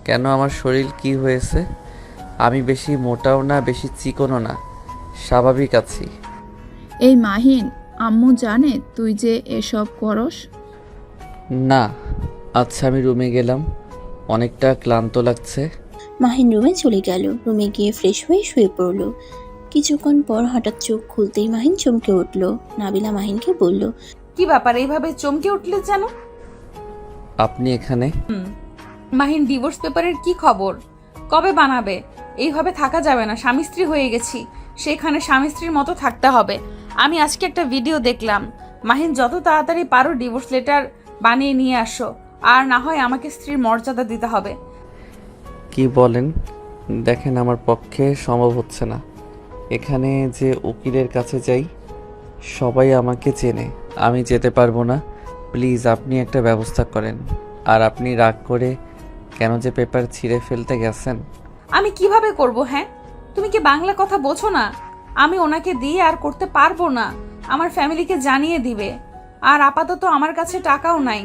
কেন, আমার শরীর কি হয়েছে? আমি বেশি মোটাও না, বেশি চিকনও না, স্বাভাবিক আছি। এই মাহিন, আম্মু জানে তুই যে এসব করস? না। আচ্ছা, আমি রুমে গেলাম, অনেকটা ক্লান্ত লাগছে। মাহিন রুমে চলে গেল। রুমে গিয়ে ফ্রেশ হয়ে শুয়ে পড়ল। কিছুক্ষণ পর হঠাৎ চোখ খুলতেই মাহিন চমকে উঠল। নাবিলা মাহিনকে বলল, কি ব্যাপার, এইভাবে চমকে উঠলে যেন? আপনি এখানে? মাহিন, ডিভোর্স পেপারের কি খবর? কবে বানাবে? এইভাবে থাকা যাবে না, স্বামী স্ত্রী হয়ে গেছি, সেখানে স্বামী স্ত্রীর মতো থাকতে হবে। আমি আজকে একটা ভিডিও দেখলাম, মাহিন যত তাড়াতাড়ি পারো ডিভোর্স লেটার বানিয়ে নিয়ে আসো, আর না হয় আমাকে স্ত্রীর মর্যাদা দিতে হবে। কি বলেন? দেখেন, আমার পক্ষে সম্ভব হচ্ছে না। এখানে যে উকিলের কাছে যাই, সবাই আমাকে চেনে, আমি যেতে পারবো না। প্লিজ আপনি একটা ব্যবস্থা করেন। আর আপনি রাগ করে কেন যে পেপার ছিঁড়ে ফেলতে গেছেন? আমি কিভাবে করব? হ্যাঁ, তুমি কি বাংলা কথা বোঝো না? আমি ওনাকে দিয়ে আর করতে পারবো না, আমার ফ্যামিলিকে জানিয়ে দিবে। আর আপাতত আমার কাছে টাকাও নাই,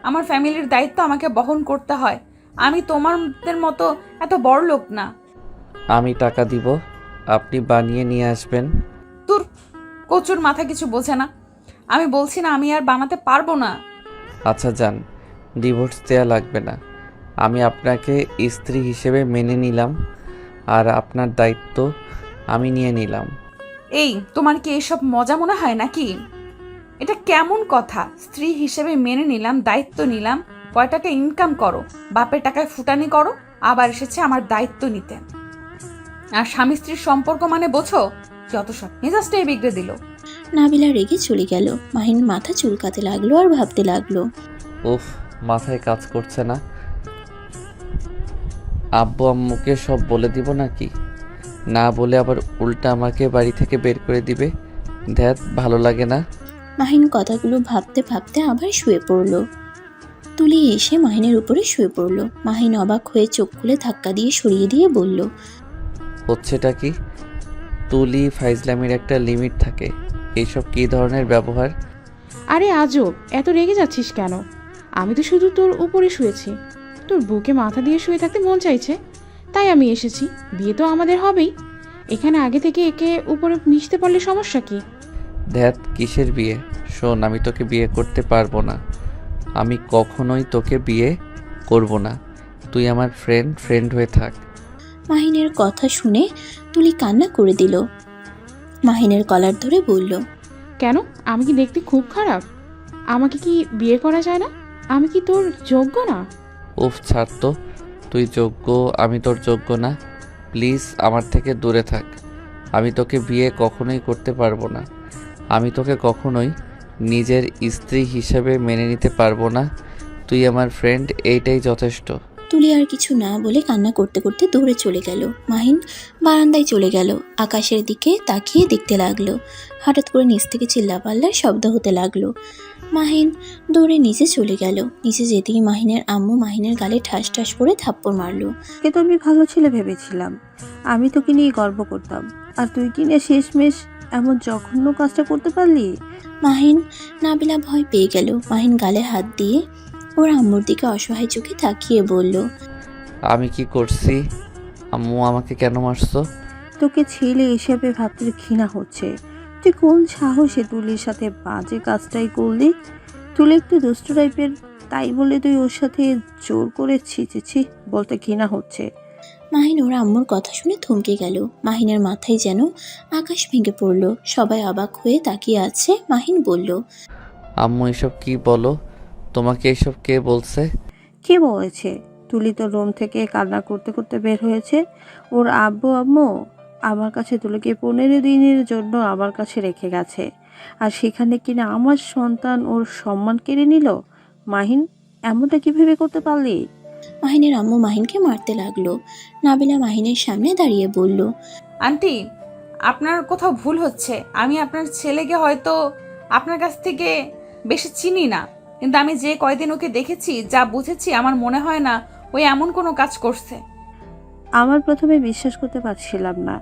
আমার ফ্যামিলির দায়িত্ব আমাকে বহন করতে হয়। আমি তোমাদের মতো এত বড় লোক না। আমি টাকা দিব, আপনি বানিয়ে নিয়ে আসবেন। তোর কচুর মাথা কিছু বোঝে না। আমি বলছি না, আমি আর বানাতে পারবো না। আচ্ছা যান, ডিভোর্স দেওয়া লাগবে না। আমি আপনাকে স্ত্রী হিসেবে মেনে নিলাম, আর আপনার দায়িত্ব আমি নিয়ে নিলাম। এই, তোমার কি এসব মজা মনে হয় নাকি? এটা কেমন কথা? স্ত্রী হিসেবে মেনে নিলাম, দায়িত্ব নিলাম। কয় টাকা ইনকাম করো, বাপের টাকায় ফুটানি করো, আবার এসেছে আমার দায়িত্ব নিতে। আর স্বামী স্ত্রীর সম্পর্ক মানে বোঝো? যত সব, মেজাজটাই বিগড়ে দিল। নাবিলা রেগে চলে গেল। মাহিন মাথা চুলকাতে লাগলো আর ভাবতে লাগলো, উফ, মাথায় কাজ করছে না। আব্বু আম্মুকে সব বলে দিব নাকি? না বলে আবার উল্টা আমাকে বাড়ি থেকে বের করে দিবে। ধ্যাত, ভালো লাগে না। মাহিন কথাগুলো ভাবতে ভাবতে আবার শুয়ে পড়ল। তুলি এসে মাহিনের উপরে শুয়ে পড়ল। মাহিন অবাক হয়ে চোখ খুলে ধাক্কা দিয়ে সরিয়ে দিয়ে বলল, হচ্ছেটা কি? তুলি ফাইজলামির একটা লিমিট থাকে, এইসব কী ধরনের ব্যবহার? আরে আজব, এত রেগে যাচ্ছিস কেন? আমি তো শুধু তোর উপরে শুয়েছি, তোর বুকে মাথা দিয়ে শুয়ে থাকতে মন চাইছে, তাই আমি এসেছি। বিয়ে তো আমাদের হবেই, এখানে আগে থেকে একে উপরে মিশতে পারলে সমস্যা কি? ধ্যাত, কিসের বিয়ে? শোন, আমি তোকে বিয়ে করতে পারবো না। আমি কখনোই তোকে বিয়ে করব না। তুই আমার ফ্রেন্ড হয়ে থাক। মাহিনের কথা শুনে তুলি কান্না করে দিল। মাহিনের কলার ধরে বলল, কেন, আমি কি দেখতে খুব খারাপ? আমাকে কি বিয়ে করা যায় না? আমি কি তোর যোগ্য না? উফ, ছাড় তো। তুই যোগ্য, আমি তোর যোগ্য না। প্লিজ আমার থেকে দূরে থাক। আমি তোকে বিয়ে কখনোই করতে পারবো না। আমি তোকে কখনোই নিজের স্ত্রী হিসেবে মেনে নিতে পারবো না। তুই আমার ফ্রেন্ড, এইটাই যথেষ্ট। তুলি আর কিছু না বলে কান্না করতে করতে দৌড়ে চলে গেল। মাহিন বারান্দায় চলে গেল। আকাশের দিকে তাকিয়ে দেখতে লাগলো। হঠাৎ করে নিচ থেকে চিল্লাপাল্লার শব্দ হতে লাগলো। মাহিন দৌড়ে নিচে চলে গেল। নিচে যেতেই মাহিনের আম্মু মাহিনের গালে ঠাস ঠাস করে থাপ্পড় মারলো। কে তো আমি ভালো ছেলে ভেবেছিলাম, আমি তোকে নিয়ে গর্ব করতাম, আর তুই কিনে শেষমেশ এমন জঘন্য কাজটা করতে পারলি। মাহিন নাবিলা ভয় পেয়ে গেল। মাহিন গালে হাত দিয়ে ওর আম্মুর দিকে অসহায় চোখে তাকিয়ে বলল, আমি কি করছি? আম্মু আমাকে কেন মারছো? তোকে ছেলে হিসেবে ভাবতে ঘৃণা হচ্ছে। তুই কোন সাহসে তুলির সাথে বাজে কাজটাই করলি? তুলি একটু দুষ্ট টাইপের, তাই বলে তুই ওর সাথে জোর করে ছিচেছি বলতে ঘৃণা হচ্ছে। মাহিন ওর আম্মুর কথা শুনে থমকে গেল। মাহিনের মাথায় যেন আকাশ ভেঙে পড়ল। সবাই অবাক হয়ে তাকিয়ে আছে। মাহিন বলল, আম্মু এসব কি বলো? তোমাকে এইসব কে বলছে? কে বলেছে? তুলি তো রুম থেকে কান্না করতে করতে বের হয়েছে। ওর আব্বু আম্মু আমার কাছে তুলিকে 15 দিনের জন্য আমার কাছে রেখে গেছে, আর সেখানে কিনা আমার সন্তান ওর সম্মান কেড়ে নিল। মাহিন, এমনটা কিভাবে করতে পারলি? মাহিনের আম্মু মাহিনকে মারতে লাগলো। নাবিলা মাহিনের সামনে দাঁড়িয়ে বলল, আন্টি, আপনার কোথাও ভুল হচ্ছে। আমি আপনার ছেলেকে হয়তো আপনার কাছ থেকে বেশি চিনি না, কিন্তু আমি যে কয়দিন ওকে দেখেছি, যা বুঝেছি, আমার মনে হয় না ওই এমন কোনো কাজ করছে। আমার প্রথমে বিশ্বাস করতে পারছিলাম না।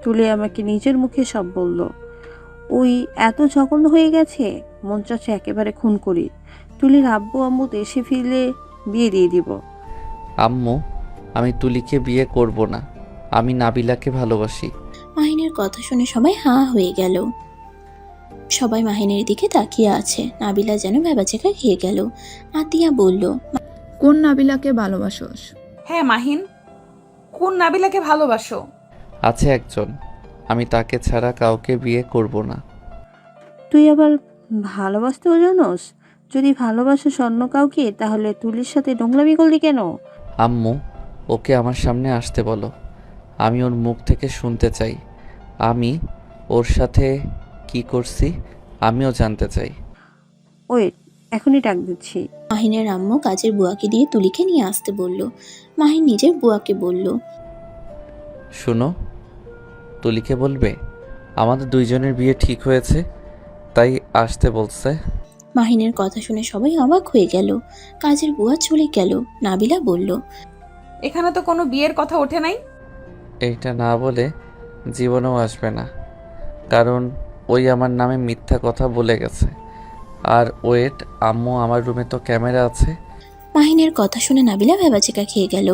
তুলি আমাকে নিজের মুখে সব বলল। ওই এত জঘন্য হয়ে গেছে, মন চাচ্ছে একেবারে খুন করি। তুলির আব্বু আম্মু দেশে ফিরলে বিয়ে দিয়ে দিব। আম্মু, আমি তুলিকে বিয়ে করব না। আমি নাবিলাকে ভালোবাসি। মাহিনের কথা শুনে সবাই হাঁ হয়ে গেল। সবাই মাহিনের দিকে তাকিয়ে আছে। নাবিলা যেন ভেবাচেকা খেয়ে গেল। আতিয়া বলল, কোন নাবিলাকে ভালোবাসোস? হ্যাঁ মাহিন, কোন নাবিলাকে ভালোবাসো? আছে একজন, আমি তাকে ছাড়া কাউকে বিয়ে করব না। তুই আবার ভালোবাসতেও জানোস? যদি ভালোবাসিস অন্য কাউকে, তাহলে তুলির সাথে নোংরামি করলি কেন? আম্মু, ওকে আমার সামনে আসতে বলো। আমি ওর মুখ থেকে শুনতে চাই। আমি ওর সাথে কি করছি আমিও জানতে চাই। ওয়েট, এখনই ডাক দিচ্ছি। মাহিনের আম্মু কাজের বুয়াকে দিয়ে তুলিকে নিয়ে আসতে বলল। মাহিন নিজের বুয়াকে বলল, শুনো, তুলিকে বলবে আমাদের দুইজনের বিয়ে ঠিক হয়েছে, তাই আসতে বলছে। মাহিনের কথা শুনে সবাই অবাক হয়ে গেল। কাজের বুয়া চলে গেল। নাবিলা বলল, এখানে তো কোনো বিয়ের কথা ওঠে নাই। এইটা না বলে জীবনেও আসবে না, কারণ ওই আমার নামে মিথ্যা কথা বলে গেছে। আর ওয়েট, আম্মু, আমার রুমে তো ক্যামেরা আছে। মাহিনের কথা শুনে নাবিলা ভেবাচেকা খেয়ে গেল।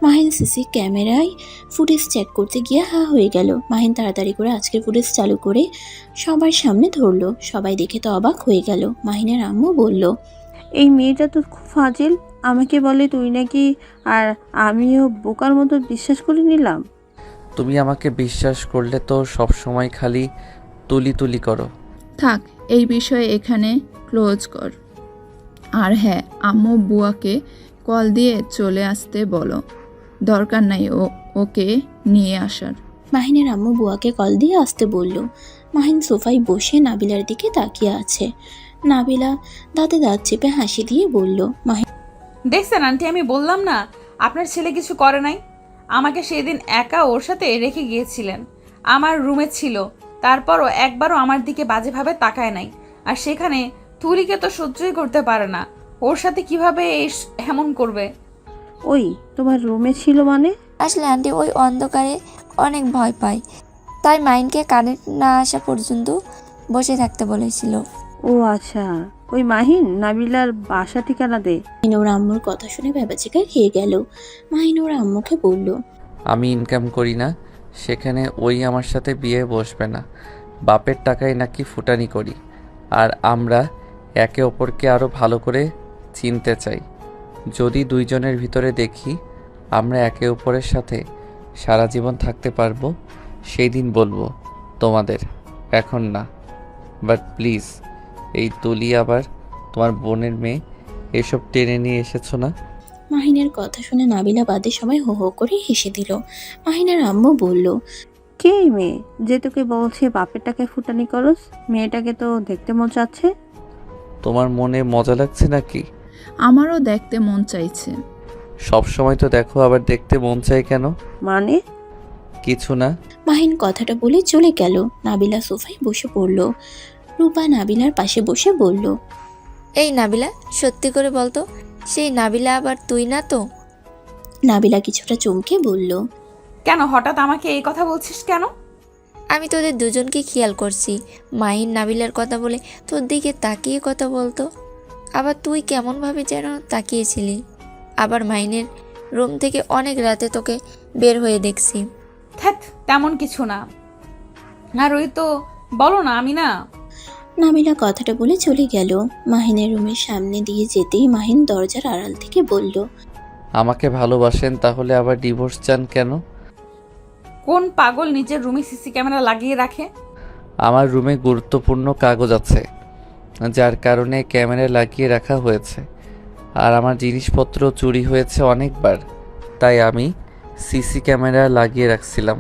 মাহিন সিসি ক্যামেরায় ফুটেজ চেক করতে গিয়ে হা হয়ে গেল। মাহিন তাড়াতাড়ি করে আজকের ফুটেজ চালু করে সবার সামনে ধরলো। সবাই দেখে তো অবাক হয়ে গেল। মাহিনের আম্মু বলল, এই মেয়েটা তো খুব ফাজিল। আমাকে বলে তুই নাকি, আর আমিও বোকার মতো বিশ্বাস করে নিলাম। তুমি আমাকে বিশ্বাস করলে তো সব সময় খালি তুলি তুলি করো। থাক, এই বিষয়ে এখানে ক্লোজ কর। আর হ্যাঁ, আম্মু বুয়াকে কল দিয়ে চলে আসতে বলো। দরকার নাই ওকে নিয়ে আসার। মাহিনের আম্মু বুয়াকে কল দিয়ে আসতে বলল। মাহিন সোফায় বসে নাবিলার দিকে তাকিয়ে আছে। নাবিলা দাঁতে দাঁত চেপে হাসি দিয়ে বলল, দেখছেন আন্টি, আমি বললাম না আপনার ছেলে কিছু করে নাই। আমাকে সেদিন একা ওর সাথে রেখে গিয়েছিলেন, আমার রুমে ছিল। তারপরও একবারও আমার দিকে বাজেভাবে তাকায় নাই। আর সেখানে তুলিকে তো সহ্যই করতে পারে না, ওর সাথে কিভাবে এমন করবে? ওই তোমার রুমে ছিল মানে? আসলে আন্টি ওই অন্ধকারে অনেক ভয় পায়, তাই মাইন্ডকে কারেন্ট না আসা পর্যন্ত বসে থাকতে বলেছিল। ও আচ্ছা, ওই মাহিন, নাবিলার বাসা ঠিকানা দে। মাহিন ওর আম্মুর কথা শুনে ভেবাচেকা খেয়ে গেল। মাহিন ওর আম্মুকে বলল, আমি ইনকাম করি না, সেখানে ওই আমার সাথে বিয়ে বসবে না। বাপের টাকায় নাকি ফুটানি করি, আর আমরা একে অপরকে আরও ভালো করে চিনতে চাই। যদি দুইজনের ভিতরে দেখি আমরা একে অপরের সাথে সারা জীবন থাকতে পারবো, সেই দিন বলবো তোমাদের, এখন না। বাট প্লিজ, এই তুলি আবার তোমার বোনের মেয়ে, এসব টেনে নিয়ে এসেছো না? মাহিনের কথা শুনে নাবিলা বাদে সবাই হো হো করে হেসে দিল। মাহিনের আম্মু বলল, কে এই মেয়ে যে তোকে বলছে বাপের টাকায় ফুটানি করস? মেয়েটাকে তো দেখতে মন চাচ্ছে। তোমার মনে মজা লাগছে নাকি? আমারও দেখতে মন চাইছে। সব সময় তো দেখো, আবার দেখতে মন চায় কেন? মানে? কিছু না। মাহিন কথাটা বলে চলে গেল। নাবিলা সোফায় বসে পড়ল। রূপা নাবিলার পাশে বসে বলল, এই নাবিলা, সত্যি করে বলতো, সেই নাবিলা আবার তুই না তো? নাবিলা কিছুটা চমকে বলল, কেন হঠাৎ আমাকে এই কথা বলছিস কেন? আমি তোদের দুজনকে খেয়াল করছি। মাহিন নাবিলার কথা বলে তোর দিকে তাকিয়ে কথা বলতো, আবার তুই কেমনভাবে যেন তাকিয়েছিলি। আবার মাহিনের রুম থেকে অনেক রাতে তোকে বের হয়ে দেখছি। ধ্যাৎ, তেমন কিছু না। আর ওই তো বলো না, আমি না। নাবিলা কথাটা বলে চলে গেল। মাহিনের রুমের সামনে দিয়ে যেতেই মাহিন দরজার আড়াল থেকে বলল, আমাকে ভালোবাসেন, তাহলে আবার ডিভোর্স চান কেন? কোন পাগল নিজের রুমে সিসি ক্যামেরা লাগিয়ে রাখে? আমার রুমে গুরুত্বপূর্ণ কাগজ আছে, যার কারণে ক্যামেরা লাগিয়ে রাখা হয়েছে। আর আমার জিনিসপত্র চুরি হয়েছে অনেকবার, তাই আমি সিসি ক্যামেরা লাগিয়ে রাখছিলাম।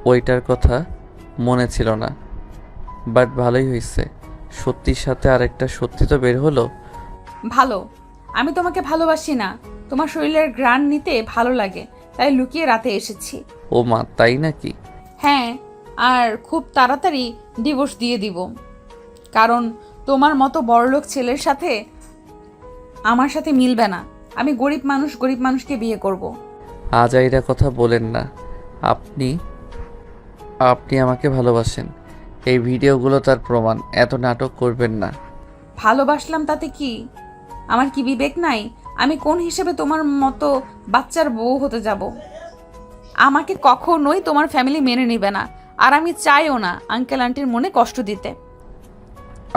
ওইটার কথা মনে ছিল না, বাট ভালোই হয়েছে, সত্যির সাথে আরেকটা সত্যি তো বের হলো। ভালো। আমি তোমাকে ভালোবাসি না, তোমার শরীরের ঘ্রাণ নিতে ভালো লাগে, তাই লুকিয়ে রাতে এসেছি। ও মা, তাই নাকি? হ্যাঁ, আর খুব তাড়াতাড়ি ডিভোর্স দিয়ে দিব, কারণ তোমার মতো বড়লোক ছেলের সাথে আমার সাথে মিলবে না। আমি গরিব মানুষকে বিয়ে করব। আজাইরা কথা বলেন না। আপনি আপনি আমাকে ভালোবাসেন, এই ভিডিওগুলো তার প্রমাণ। এত নাটক করবেন না। ভালোবাসলাম তাতে কি? আমার কি বিবেক নাই? আমি কোন হিসেবে তোমার মতো বাচ্চার বউ হতে যাব? আমাকে কখনোই তোমার ফ্যামিলি মেনে নেবে না, আর আমি চাইও না আঙ্কেল আন্টির মনে কষ্ট দিতে।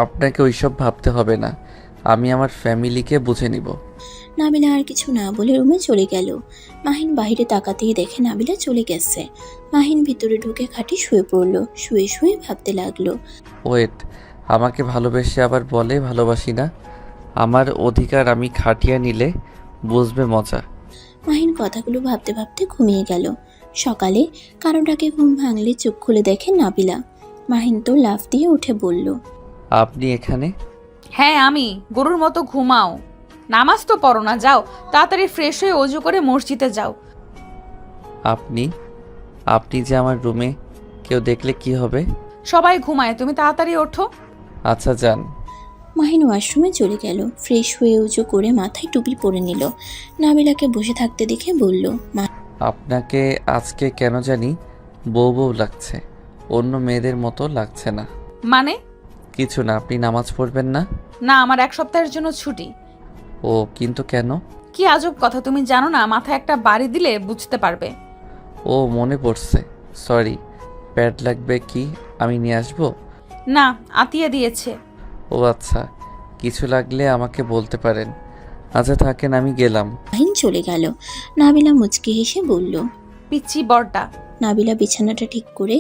আপনাকে ওইসব ভাবতে হবে না, আমি আমার ফ্যামিলিকে বুঝে নিব। নাবিলা আর কিছু না বলে রুমে চলে গেল। মাহিন বাইরে তাকাতেই দেখে নাবিলা চলে গেছে। মাহিন ভিতরে ঢুকে খাটে শুয়ে পড়ল। শুয়ে শুয়ে ভাবতে লাগলো। ওয়েট, আমাকে ভালোবেসে আবার বলে ভালোবাসি না। আমার অধিকার আমি খাটিয়ে নিলে বুঝবে মজা। মাহিন কথাগুলো ভাবতে ভাবতে ঘুমিয়ে গেল। সকালে কারোটাকে ঘুম ভাঙলে চোখ খুলে দেখে নাবিলা। মাহিন তো লাফ দিয়ে উঠে বলল, আপনি এখানে? হ্যাঁ, আমি। গরুর মতো ঘুমাও, নামাজ তো পড়ো না, যাও তাড়াতাড়ি ফ্রেশ হয়ে অজু করে মসজিদে যাও। আপনি আপনি যে আমার রুমে, কেউ দেখলে কি হবে? সবাই ঘুমায়, তুমি তাড়াতাড়ি ওঠো। আচ্ছা যান। মাহিন ওয়াশরুমে চলে গেল। ফ্রেশ হয়ে উজু করে মাথায় টুপি পরে নিল। নাবিলাকে বসে থাকতে দেখে বলল, আপনাকে আজকে কেন জানি বউ বউ লাগছে, অন্য মেয়েদের মতো লাগছে না। মানে? কিছু না, আপনি নামাজ পড়বেন না? না, আমার 1 সপ্তাহের জন্য ছুটি। ও, কিন্তু কেন? কি আজব কথা, তুমি জানো না? মাথায় একটা বাড়ি দিলে বুঝতে পারবে। ও, মনে পড়ছে, সরি। প্যাড লাগবে কি আমি নিয়ে আসবো? না, আতিয়া দিয়েছে। ও আচ্ছা, কিছু লাগলে আমাকে বলতে পারেন। আচ্ছা থাকেন, আমি গেলাম। মাহিন চলে গেল। নাবিলা মুচকি হেসে বলল, পিচ্ছি বড়টা। নাবিলা বিছানাটা ঠিক করে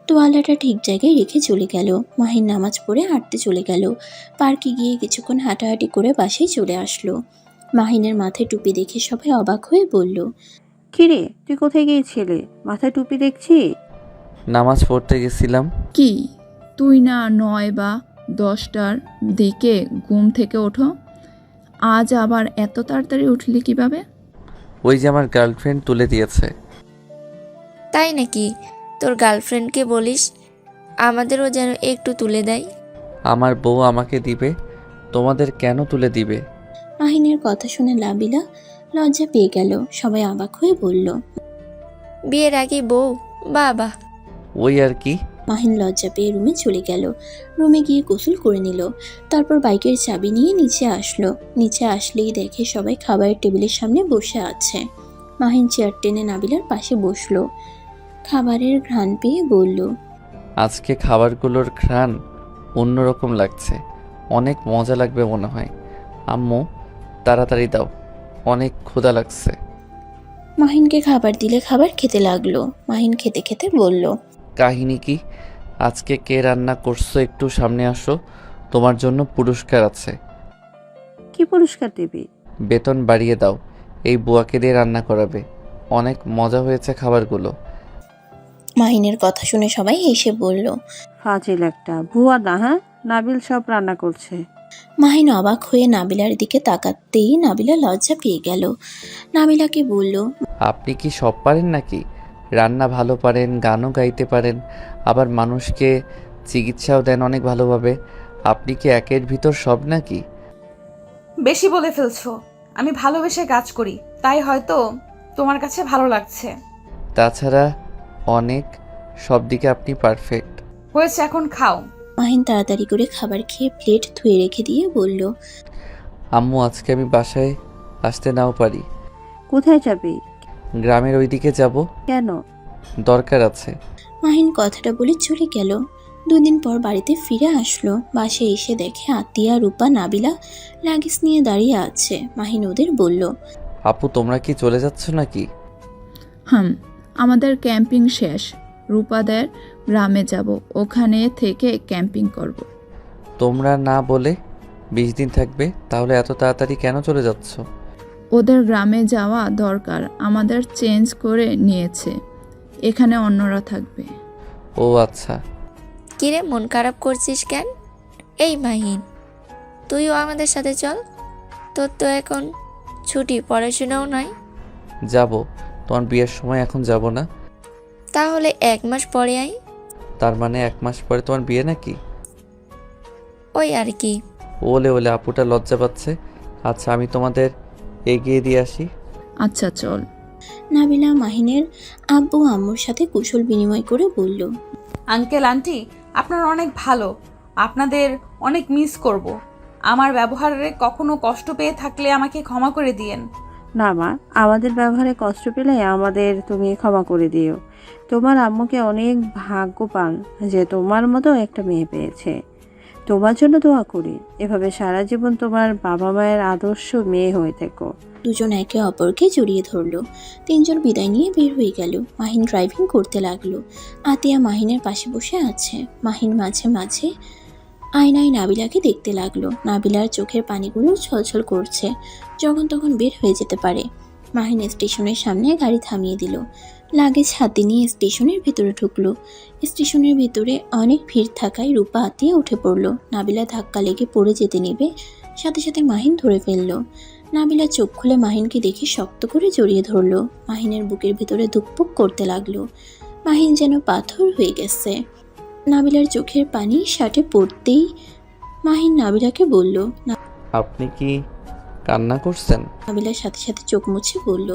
তোয়ালাটা ঠিক জায়গায় রেখে চলে গেল। মাহিন নামাজ পড়ে হাঁটতে চলে গেল। পার্কে গিয়ে কিছুক্ষণ হাঁটাহাঁটি করে বাসায় চলে আসলো। মাহিনের মাথায় টুপি দেখে সবাই অবাক হয়ে বলল, কিরে, তুই কোথায় গিয়েছিলি? মাথায় টুপি দেখছি। নামাজ পড়তে গেছিলাম। কি তুই না 9 বা 10টার দিকে ঘুম থেকে ওঠো? আজ আবার এত তাড়াতাড়ি উঠলি কিভাবে? ওই যে আমার গার্লফ্রেন্ড তুলে দিয়েছে। তাই নাকি? তোর গার্লফ্রেন্ডকে বলিস আমাদেরও যেন একটু তুলে দেয়। আমার বউ আমাকে দিবে, তোমাদের কেন তুলে দিবে? মাহিনের কথা শুনে নাবিলা লজ্জা পেয়ে গেল। সবাই অবাক হয়ে বলল, বিয়ের আগে বউ? বাবা। ওই আর কি। মাহিন লজ্জা পেয়ে রুমে চলে গেল। রুমে গিয়ে গোসল করে নিল। তারপর বাইকের চাবি নিয়ে নিচে আসলো। নিচে আসলেই দেখে সবাই খাবারের টেবিলের সামনে বসে আছে। মাহিন চেয়ার টেনে নাবিলার পাশে বসলো। খাবারের ঘ্রাণ পেয়ে বলল, আজকে খাবারগুলোর ঘ্রাণ অন্যরকম লাগছে, অনেক মজা লাগবে মনে হয়। আম্মু তাড়াতাড়ি দাও, অনেক ক্ষুধা লাগছে। মাহিনকে খাবার দিলে খাবার খেতে লাগলো। মাহিন খেতে খেতে বলল, কাহিনী কি? আজকে কে রান্না করছো একটু সামনে আসো, তোমার জন্য পুরস্কার আছে। কি পুরস্কার দিবি? বেতন বাড়িয়ে দাও, এই বুয়াকে দিয়ে রান্না করাবে। অনেক মজা হয়েছে খাবারগুলো। মাহিনের কথা শুনে সবাই হেসে বলল। ফাজিল একটা, ভুয়া না। হ্যাঁ, নাবিল সব রান্না করছে। মাহিন অবাক হয়ে নাবিলার দিকে তাকাতেই নাবিলা লজ্জা পেয়ে গেল। নাবিলাকে বলল, আপনি কি সব পারেন নাকি? রান্না ভালো পারেন, গানও গাইতে পারেন, আবার মানুষকে চিকিৎসাও দেন অনেক ভালোভাবে। আপনি কি একের ভিতর সব নাকি? বেশি বলে ফেলছো। আমি ভালোবেসে কাজ করি, তাই হয়তো তোমার কাছে ভালো লাগছে। তাছাড়া অনেক সব দিকে আপনি পারফেক্ট। হয়েছে, এখন খাও। মাহিন তাড়াতাড়ি করে খাবার খেয়ে প্লেট ধুয়ে রেখে দিয়ে বলল, আম্মু আজকে আমি বাসায় আসতে নাও পারি। কোথায় যাবি? গ্রামের ওইদিকে যাব, কেন? দরকার আছে। মাহিন কথাটা বলে চলে গেল। 2 দিন পর বাড়িতে ফিরে আসলো। বাসায় এসে দেখে আতিয়া, রূপা, নাবিলা লাগেজ নিয়ে দাঁড়িয়ে আছে। মাহিন ওদের বলল, আপু তোমরা কি চলে যাচ্ছ নাকি? আমাদের ক্যাম্পিং শেষ। রূপাদের গ্রামে যাব, ওখানে থেকে ক্যাম্পিং করব। তোমরা না বলে 20 দিন থাকবে? তাহলে এত তাড়াতাড়ি কেন চলে যাচ্ছ? ওদের গ্রামে যাওয়া দরকার, আমাদের চেঞ্জ করে নিয়েছে, এখানে অন্যরা থাকবে। ও আচ্ছা। কিরে মন খারাপ করছিস কেন? এই মাহিন, তুইও আমাদের সাথে চল। তোর তো এখন ছুটি, পড়াশোনাও নাই। যাব, তোমার বিয়ের সময় এখন যাব না। তাহলে 1 মাস পরে আই। তার মানে 1 মাস পরে তোমার বিয়ে নাকি? ওই আর কি। ওলে ওলে, আপুটা লজ্জা পাচ্ছে। আচ্ছা, আমি তোমাদের এগিয়ে দিয়ে আসি। আচ্ছা চল। নাবিলা মাহিনের আব্বু আম্মুর সাথে কুশল বিনিময় করে বলল, আঙ্কেল আন্টি, আপনারা অনেক ভালো, আপনাদের অনেক মিস করব। আমার ব্যবহারে কখনো কষ্ট পেয়ে থাকলে আমাকে ক্ষমা করে দিয়েন। না মা, আমাদের ব্যবহারে কষ্ট পেলে আমাদের তুমি ক্ষমা করে দিও। তোমার আম্মুকে অনেক ভাগ্যবান যে তোমার মতো একটা মেয়ে পেয়েছে। তোমার জন্য দোয়া করি, এভাবে সারা জীবন তোমার বাবা মায়ের আদর্শ মেয়ে হয়ে থেকো। দুজন একে অপরকে জড়িয়ে ধরলো। তিনজন বিদায় নিয়ে বের হয়ে গেল। মাহিন ড্রাইভিং করতে লাগলো। আতিয়া মাহিনের পাশে বসে আছে। মাহিন মাঝে মাঝে আয়নায় নাবিলাকে দেখতে লাগলো। নাবিলার চোখের পানিগুলো ছলছল করছে, যখন তখন বের হয়ে যেতে পারে। মাহিন স্টেশনের সামনে গাড়ি থামিয়ে দিল। লাগেজ হাতে নিয়ে স্টেশনের ভেতরে ঢুকলো। স্টেশনের ভেতরে অনেক ভিড় থাকায় রূপা আতিয়া উঠে পড়লো। নাবিলা ধাক্কা লেগে পড়ে যেতে নেবে, সাথে সাথে মাহিন ধরে ফেললো। নাবিলা চোখ খুলে মাহিনকে দেখে শক্ত করে জড়িয়ে ধরলো। মাহিনের বুকের ভেতরে ধুকপুক করতে লাগলো। মাহিন যেন পাথর হয়ে গেছে। নাবিলার চোখের পানি শার্টে পড়তেই মাহিন নাবিলাকে বলল, আপনি কি কান্না করছেন? নাবিলার সাথে সাথে চোখ মুছে বলল,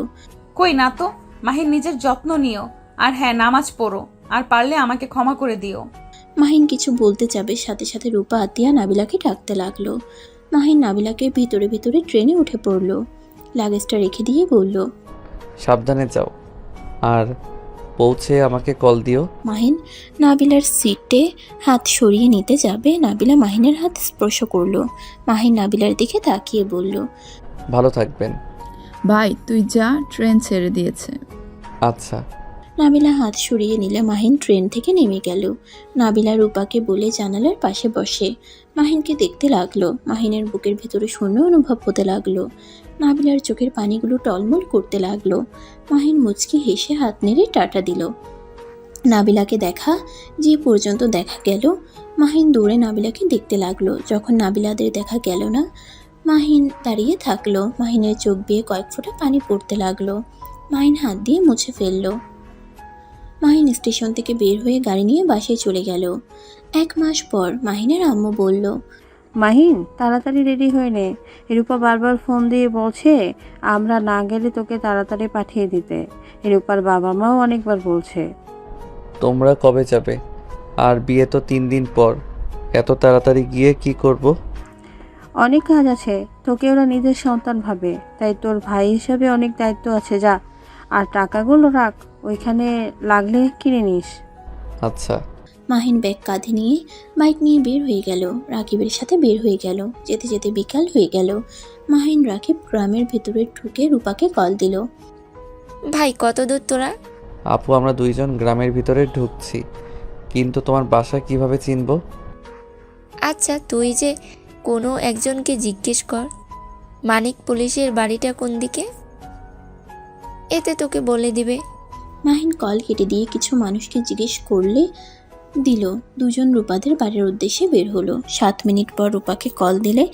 কই না তো। মাহিন, নিজের যত্ন নিও, আর হ্যাঁ, নামাজ পড়ো, আর পারলে আমাকে ক্ষমা করে দিও। মাহিন কিছু বলতে যাবে, সাথে সাথে রূপা আতিয়া নাবিলাকে ডাকতে লাগলো। মাহিন নাবিলাকে ভিতরে ভিতরে ট্রেনে উঠে পড়লো। লাগেজটা রেখে দিয়ে বলল, সাবধানে যাও, আর পৌঁছে আমাকে কল দিও। মাহিন নাবিলার সিটে হাত সরিয়ে নিতে যাবে, নাবিলা মাহিনের হাত স্পর্শ করলো। মাহিন নাবিলার দিকে তাকিয়ে বলল, ভালো থাকবেন। ভাই তুই যা, ট্রেন ছেড়ে দিয়েছে। আচ্ছা। নাবিলা হাত সরিয়ে নিলে মাহিন ট্রেন থেকে নেমে গেল। নাবিলা রূপাকে বলে জানালার পাশে বসে মাহিনকে দেখতে লাগলো। মাহিনের বুকের ভেতরে শূন্য অনুভব হতে লাগলো। নাবিলার চোখের পানিগুলো টলমল করতে লাগলো। মাহিন মুচকি হেসে হাত নেড়ে টাটা দিল। নাবিলাকে দেখা যে পর্যন্ত দেখা গেল, মাহিন দৌড়ে নাবিলাকে দেখতে লাগলো। যখন নাবিলাদের দেখা গেল না, মাহিন দাঁড়িয়ে থাকলো। মাহিনের চোখ দিয়ে কয়েক ফোঁটা পানি পড়তে লাগলো। মাহিন হাত দিয়ে মুছে ফেললো। মাহিন স্টেশন থেকে বের হয়ে গাড়ি নিয়ে বাসায় চলে গেল। 1 মাস পর মাহিনের আম্মু বলল, মাহিন, তাড়াতাড়ি রেডি হয়ে নে। রূপা বারবার ফোন দিয়ে বলছে আমরা না গেলে তোকে তাড়াতাড়ি পাঠিয়ে দিতে। রূপার বাবা মাও অনেকবার বলছে। তোমরা কবে যাবে? আর বিয়ে তো 3 দিন পর, এত তাড়াতাড়ি গিয়ে কি করব? অনেক কাজ আছে, তোকে ওরা নিজের সন্তান ভাবে, তাই তোর ভাই হিসাবে অনেক দায়িত্ব আছে। যা, আর টাকাগুলো রাখ, ওইখানে লাগলে কিনে নিস। আচ্ছা। মাহিন ব্যাগ কাঁধে নিয়ে বাইক নিয়ে বের হয়ে গেল। রাকিবের সাথে বের হয়ে গেল। যেতে যেতে বিকাল হয়ে গেল। মাহিন রাকিব গ্রামের ভেতরে ঢুকে রূপাকে কল দিল। ভাই কত দূর তোরা? আপু, আমরা 2 জন গ্রামের ভিতরে ঢুকছি, কিন্তু তোমার বাসা কিভাবে চিনব? আচ্ছা, তুই যে কোনো একজনকে জিজ্ঞেস কর, মানিক পুলিশের বাড়িটা কোন দিকে, এতে তোকে বলে দিবে। মাহিন কল কেটে দিয়ে কিছু মানুষকে জিজ্ঞেস করলে দিল। দুজন রূপাদের বাড়ির উদ্দেশ্যে বের হলো। 7 মিনিট পর রূপাকে কল দিলে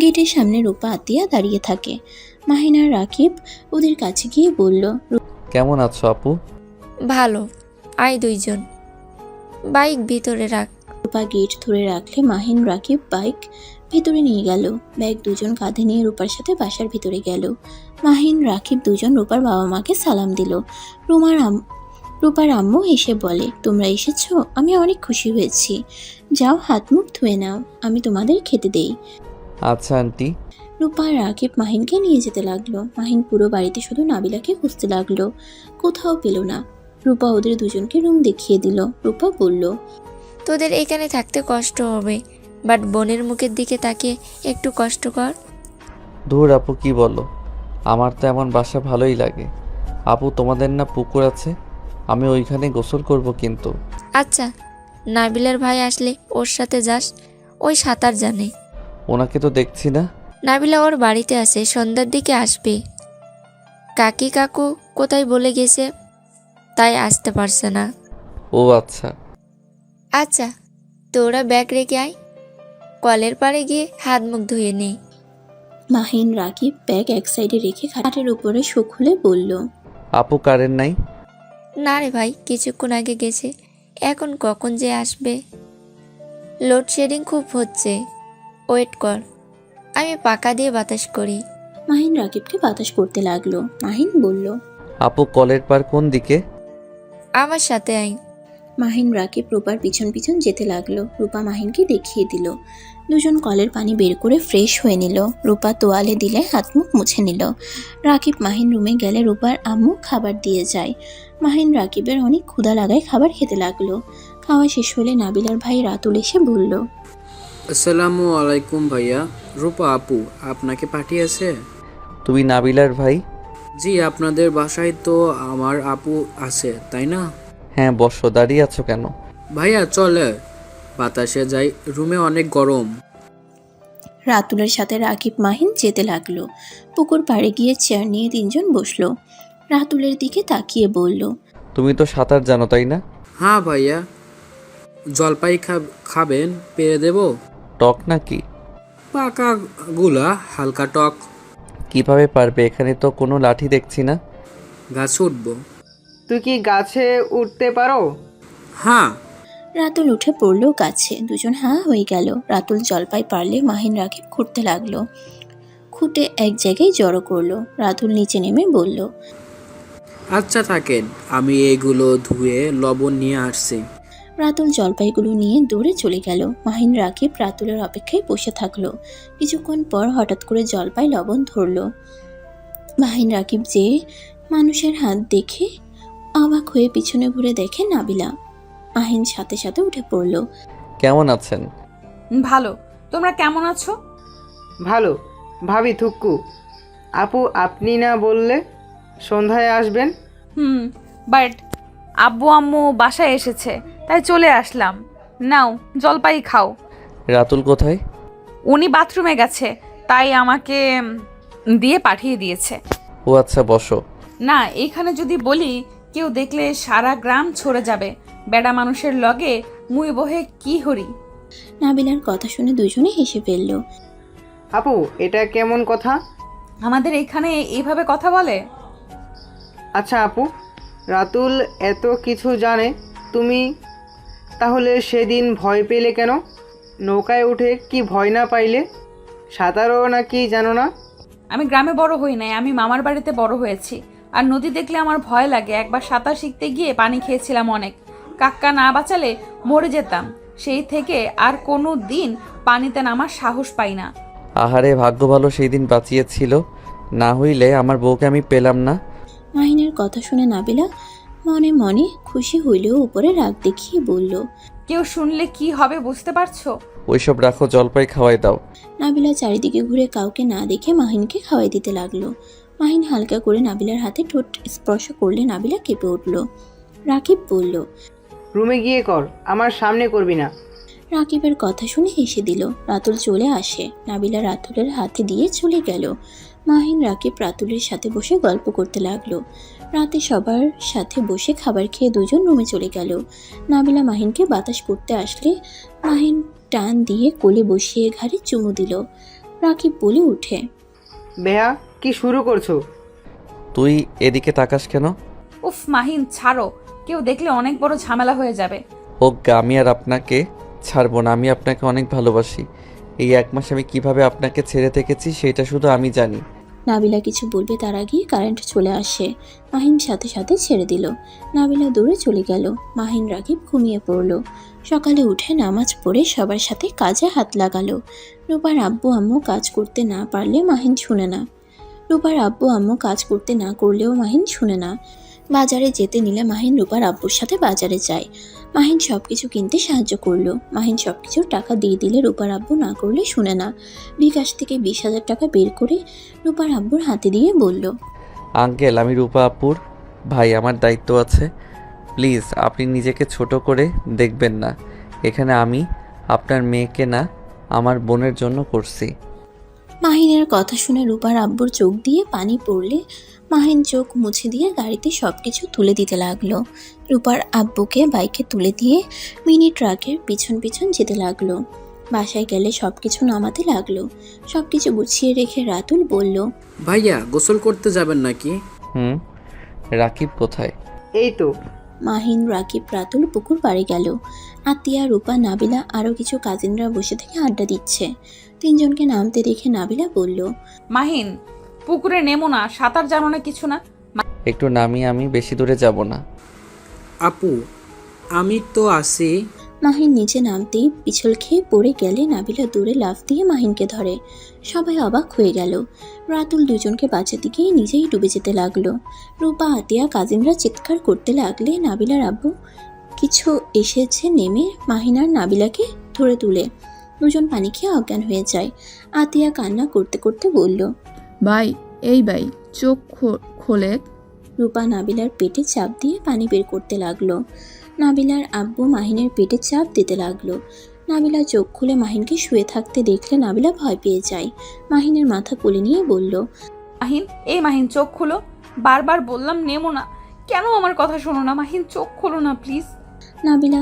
গেটের সামনে রূপা আতিয়া দাঁড়িয়ে থাকে। মাহিন আর রাকিব ওদের কাছে গিয়ে বলল, কেমন আছো আপু? ভালো, আয় 2 জন, বাইক ভিতরে রাখ। রূপা গেট ধরে রাখলে মাহিন রাকিব বাইক ভিতরে নিয়ে গেল। ব্যাগ দুজন কাঁধে নিয়ে রূপার সাথে বাসার ভিতরে গেল। মাহিন রাকিব দুজন রূপার বাবা মাকে সালাম দিল। রূপার আম্মু এসে বলে, তোমরা এসেছো, আমি অনেক খুশি হয়েছি। যাও হাত মুখ ধুয়ে নাও, আমি তোমাদের খেতে দেই। আচ্ছা আন্টি। রূপা রাকিব মাহিনকে নিয়ে যেতে লাগলো। মাহিন পুরো বাড়িতে শুধু নাবিলাকে খুঁজতে লাগলো, কোথাও পেল না। রূপা ওদের দুজনকে রুম দেখিয়ে দিল। রূপা বলল, তোদের এখানে থাকতে কষ্ট হবে, বাট বোনের মুখের দিকে তাকিয়ে একটু কষ্ট কর। ধুর আপু, কি বলো? আমার তো এমন বাসা ভালোই লাগে। আপু, তোমাদের না পুকুর আছে? আমি ওইখানে গোসল করব কিন্তু। আচ্ছা, নাবিলার ভাই আসলে ওর সাথে যাস, ওই সাঁতার জানে। ওনাকে তো দেখছি না। নাবিলা ওর বাড়িতে আছে, সন্ধ্যার দিকে আসবে। কাকি কাকু কোথায় বলে গেছে, তাই আসতে পারছে না। ও আচ্ছা। আচ্ছা, তোরা ব্যাগ রেখে আয়, কলের পাড়ে গিয়ে হাত মুখ ধুয়ে নে। মাহিন রাকিব ব্যাগ এক সাইডে রেখে খাটের উপরে শোক খুলে বলল। আপু কারেন্ট নাই? না রে ভাই, কিছুক্ষণ আগে গেছে, এখন কখন যে আসবে। লোডশেডিং খুব হচ্ছে, ওয়েট কর, আমি পাকা দিয়ে বাতাস করি। মাহিন রাকিবকে বাতাস করতে লাগলো। মাহিন বলল। আপু কলের পার কোন দিকে? আমার সাথে আয়। মাহিন রাকিব রূপার পিছন পিছন যেতে লাগলো। রূপা মাহিনকে দেখিয়ে দিল। দুজন কলের পানি বের করে ফ্রেশ হয়ে নিল। রূপা তোয়ালে দিলে হাত মুখ মুছে নিল। রাকিব মাহিন রুমে গেলে রূপার আম্মু খাবার দিয়ে যায়। মাহিন রাকিবের অনেক ক্ষুধা লাগায় খাবার খেতে লাগলো। খাওয়া শেষ হলে নাবিলার ভাই রাতুল এসে বলল। আসসালামু আলাইকুম ভাইয়া। রূপা আপু আপনাকে পাঠিয়েছে? তুমি নাবিলার ভাই? জি, আপনাদের বাসায় তো আমার আপু আছে, তাই না? হ্যাঁ বসো, দাঁড়িয়ে আছো কেন? ভাইয়া চলে, বাতাসে যাই, রুমে অনেক গরম। রাতুলের সাথে রাকিব মাহিন যেতে লাগলো। পুকুর পাড়ে গিয়ে চেয়ার নিয়ে তিনজন বসলো। রাতুলের দিকে তাকিয়ে বলল। তুমি তো সাঁতার জানো তাই না? হ্যাঁ ভাইয়া। জলপাই খাবেন? পেরে দেব? টক নাকি? পাকা গুলা, হালকা টক। কিভাবে পারবে? এখানে তো কোনো লাঠি দেখছি না। গাছে উঠবো। তুই কি গাছে উঠতে পারো? হ্যাঁ। রাতুল উঠে পড়লো গাছে। দুজন হাঁ হয়ে গেল। রাতুল জলপাই পারলে মাহিন রাকিব খুঁড়তে লাগলো। খুঁটে এক জায়গায় জড়ো করলো। রাতুল নিচে নেমে বলল। আচ্ছা থাকেন, আমি এইগুলো ধুয়ে লবণ নিয়ে আসছি। রাতুল জলপাইগুলো নিয়ে দৌড়ে চলে গেল। মাহিন রাকিব রাতুলের অপেক্ষায় বসে থাকলো। কিছুক্ষণ পর হঠাৎ করে জলপাই লবণ ধরলো। মাহিন রাকিব যে মানুষের হাত দেখে অবাক হয়ে পিছনে ঘুরে দেখে নাবিলা। মাহিন সাথে সাথে উঠে পড়ল। কেমন আছেন? ভালো, তোমরা কেমন আছো? ভালো। ভাবি থুক্কু, আপু আপনি না বললে সন্ধ্যায় আসবেন? বাট আব্বু আম্মু বাসায় এসেছে, তাই চলে আসলাম। নাও জলপাই খাও। রাতুল কোথায়? উনি বাথরুমে গেছে, তাই আমাকে দিয়ে পাঠিয়ে দিয়েছে। ও আচ্ছা বসো। না, এখানে যদি বলি কেউ দেখলে সারা গ্রাম ছড়ে যাবে। বেড়া মানুষের লগে মুই বহে কি হরি। নাবিলার কথা শুনে দুজনে হেসে ফেলল। আপু এটা কেমন কথা? আমাদের এখানে এইভাবে কথা বলে? আচ্ছা আপু, রাতুল এত কিছু জানে, তুমি তাহলে সেদিন ভয় পেলে কেন? নৌকায় উঠে কি ভয় না পাইলে? সাঁতারও নাকি জানো না? আমি গ্রামে বড় হই নাই, আমি মামার বাড়িতে বড় হয়েছি। আর নদী দেখলে আমার ভয় লাগে। একবার সাঁতার শিখতে গিয়ে পানি খেয়েছিলাম অনেক। কাক্কা না বাঁচালে মরে যেতাম। সেই থেকে আর কোনো দিন পানিতে নামার সাহস পাই না। আহারে ভাগ্য ভালো সেই দিন বাঁচিয়েছিল, না হইলে আমার বউকে আমি পেলাম না। মাহিনের কথা শুনে নাবিলা মনে মনে খুশি হইলেও উপরে রাগ দেখিয়ে বলল। কেউ শুনলে কি হবে বুঝতে পারছো? ওইসব রাখো, জলপাই খাওয়াই দাও। নাবিলা চারিদিকে ঘুরে কাউকে না দেখে মাহিনকে খাওয়াই দিতে লাগলো। মাহিন হালকা করে নাবিলার হাতে ঠোঁট স্পর্শ করলে নাবিলা কেঁপে উঠল। রাকিব বলল। রুমে গিয়ে কর, আমার সামনে করবি না। রাকিবের কথা শুনে হেসে দিল। রাতুল চলে আসে। নাবিলা রাতুলের হাতে দিয়ে চলে গেল। মাহিন রাকিব রাতুলের সাথে বসে গল্প করতে লাগলো। রাতে সবার সাথে বসে খাবার খেয়ে দুজন রুমে চলে গেল। নাবিলা মাহিনকে বাতাস করতে আসলে মাহিন টান দিয়ে কোলে বসিয়ে ঘাড়ে চুমু দিল। রাকিব বলে উঠে। বেহা কি শুরু করছো? তুই এদিকে তাকাস কেন? উফ মাহিন ছাড়ো, কেউ দেখলে অনেক বড় ঝামেলা হয়ে যাবে। হোগা, আমি আর আপনাকে ছাড়বো না। আমি আপনাকে অনেক ভালোবাসি। এই 1 মাস আমি কিভাবে আপনাকে ছেড়ে থেকেছি সেটা শুধু আমি জানি। নাবিলা কিছু বলবে তার আগেই কারেন্ট চলে আসে। মাহিন সাথে সাথে ছেড়ে দিল। নাবিলা দৌড়ে চলে গেল। মাহিন রাকিব ঘুমিয়ে পড়ল। সকালে উঠে নামাজ পড়ে সবার সাথে কাজে হাত লাগালো। রূপার আব্বু আম্মু কাজ করতে না পারলে মাহিন শুনে না। রূপার আব্বু আম্মু কাজ করতে না করলেও মাহিন শুনে না। বাজারে যেতে নিলে মাহিন রূপার আব্বুর সাথে বাজারে যায়। মাহিন সব কিছু কিনতে সাহায্য করলো। মাহিন সব কিছুর টাকা দিয়ে দিলে রূপার আব্বু না করলে শুনে না। বিকাশ থেকে 20,000 টাকা বের করে রূপার আব্বুর হাতে দিয়ে বলল। আঙ্কেল, আমি রূপা আপুর ভাই, আমার দায়িত্ব আছে। প্লিজ আপনি নিজেকে ছোট করে দেখবেন না। এখানে আমি আপনার মেয়েকে না, আমার বোনের জন্য করছি। মাহিনের কথা শুনে রূপার আব্বুর চোখ দিয়ে পানি পড়লে মাহিন চোখ মুছে দিয়ে গাড়িতে সবকিছু তুলে দিতে লাগলো। রূপার আব্বুকে বাইকে তুলে দিয়ে মিনি ট্রাকের পিছন পিছন যেতে লাগলো। বাসায় গেলে সবকিছু নামাতে লাগলো। সবকিছু গুছিয়ে রেখে রাতুল বলল, ভাইয়া গোসল করতে যাবেন নাকি? রাকিব কোথায়? এই তো। মাহিন, রাকিব, রাতুল পুকুর পাড়ে গেল। আতিয়া, রূপা, নাবিলা আরও কিছু কাজিনরা বসে থেকে আড্ডা দিচ্ছে। তিনজনকে নামতে দেখে নাবিলা বলল, মাহিন, পুকুরে নেমো না, সাঁতার জানো না কিছু না। একটু নামি, আমি বেশি দূরে যাব না। আপু আমি তো আছি। মাহিন নিচে নামতেই পিছল খেয়ে পড়ে গেলে নাবিলা দূরে লাফ দিয়ে মাহিনকে ধরে। সবাই অবাক হয়ে গেল। রাতুল দুজনকে বাঁচাতে গিয়ে নিজেই ডুবে যেতে লাগলো। রূপা, আতিয়া, কাজিনরা চিৎকার করতে লাগলে নাবিলার আব্বু কিছু এসেছে নেমে মাহিন আর নাবিলাকে ধরে তুলে। দুজন পানি খেয়ে অজ্ঞান হয়ে যায়। আতিয়া কান্না করতে করতে বলল, ভাই, এই ভাই, চোখ খোলে। রূপা নাবিলার পেটে চাপ দিয়ে পানি বের করতে লাগলো। নাবিলার আব্বু মাহিনের পেটে চাপ দিতে লাগলো। নাবিলা চোখ খুলে মাহিনকে শুয়ে থাকতে দেখলে নাবিলা ভয় পেয়ে যায়। মাহিনের মাথা কোলে নিয়ে বলল, মাহিন, এই মাহিন চোখ খুলো, বারবার বললাম নেমো না, কেন আমার কথা শোনো না? মাহিন চোখ খোলো না প্লিজ। নাবিলা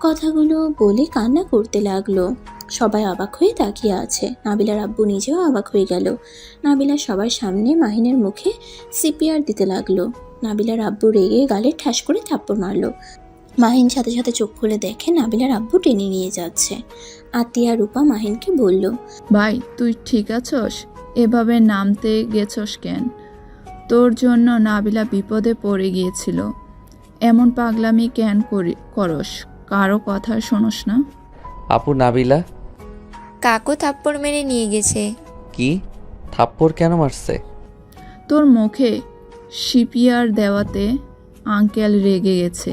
কথাগুলো বলে কান্না করতে লাগলো। সবাই অবাক হয়ে তাকিয়ে আছে। নাবিলার আব্বু নিজেও অবাক হয়ে গেল। নাবিলা সবার সামনে মাহিনের মুখে সিপিআর দিতে লাগলো। নাবিলার আব্বু রেগে গালে ঠাস করে থাপ্পড় মারলো। মাহিন সাথে সাথে চোখ খুলে দেখে নাবিলার আব্বু টেনে নিয়ে যাচ্ছে। আতিয়া, রূপা মাহিনকে বলল, ভাই, তুই ঠিক আছস? এভাবে নামতে গেছস কেন? তোর জন্য নাবিলা বিপদে পড়ে গিয়েছিল। এমন পাগলামি কেন করস? কারো কথা শোনস না? আপু, নাবিলা কাকু থাপ্পড় মেরে নিয়ে গেছে। কি? থাপ্পড় কেন মারছে? তোর মুখে সিপিআর দেওয়াতে আঙ্কেল রেগে গেছে,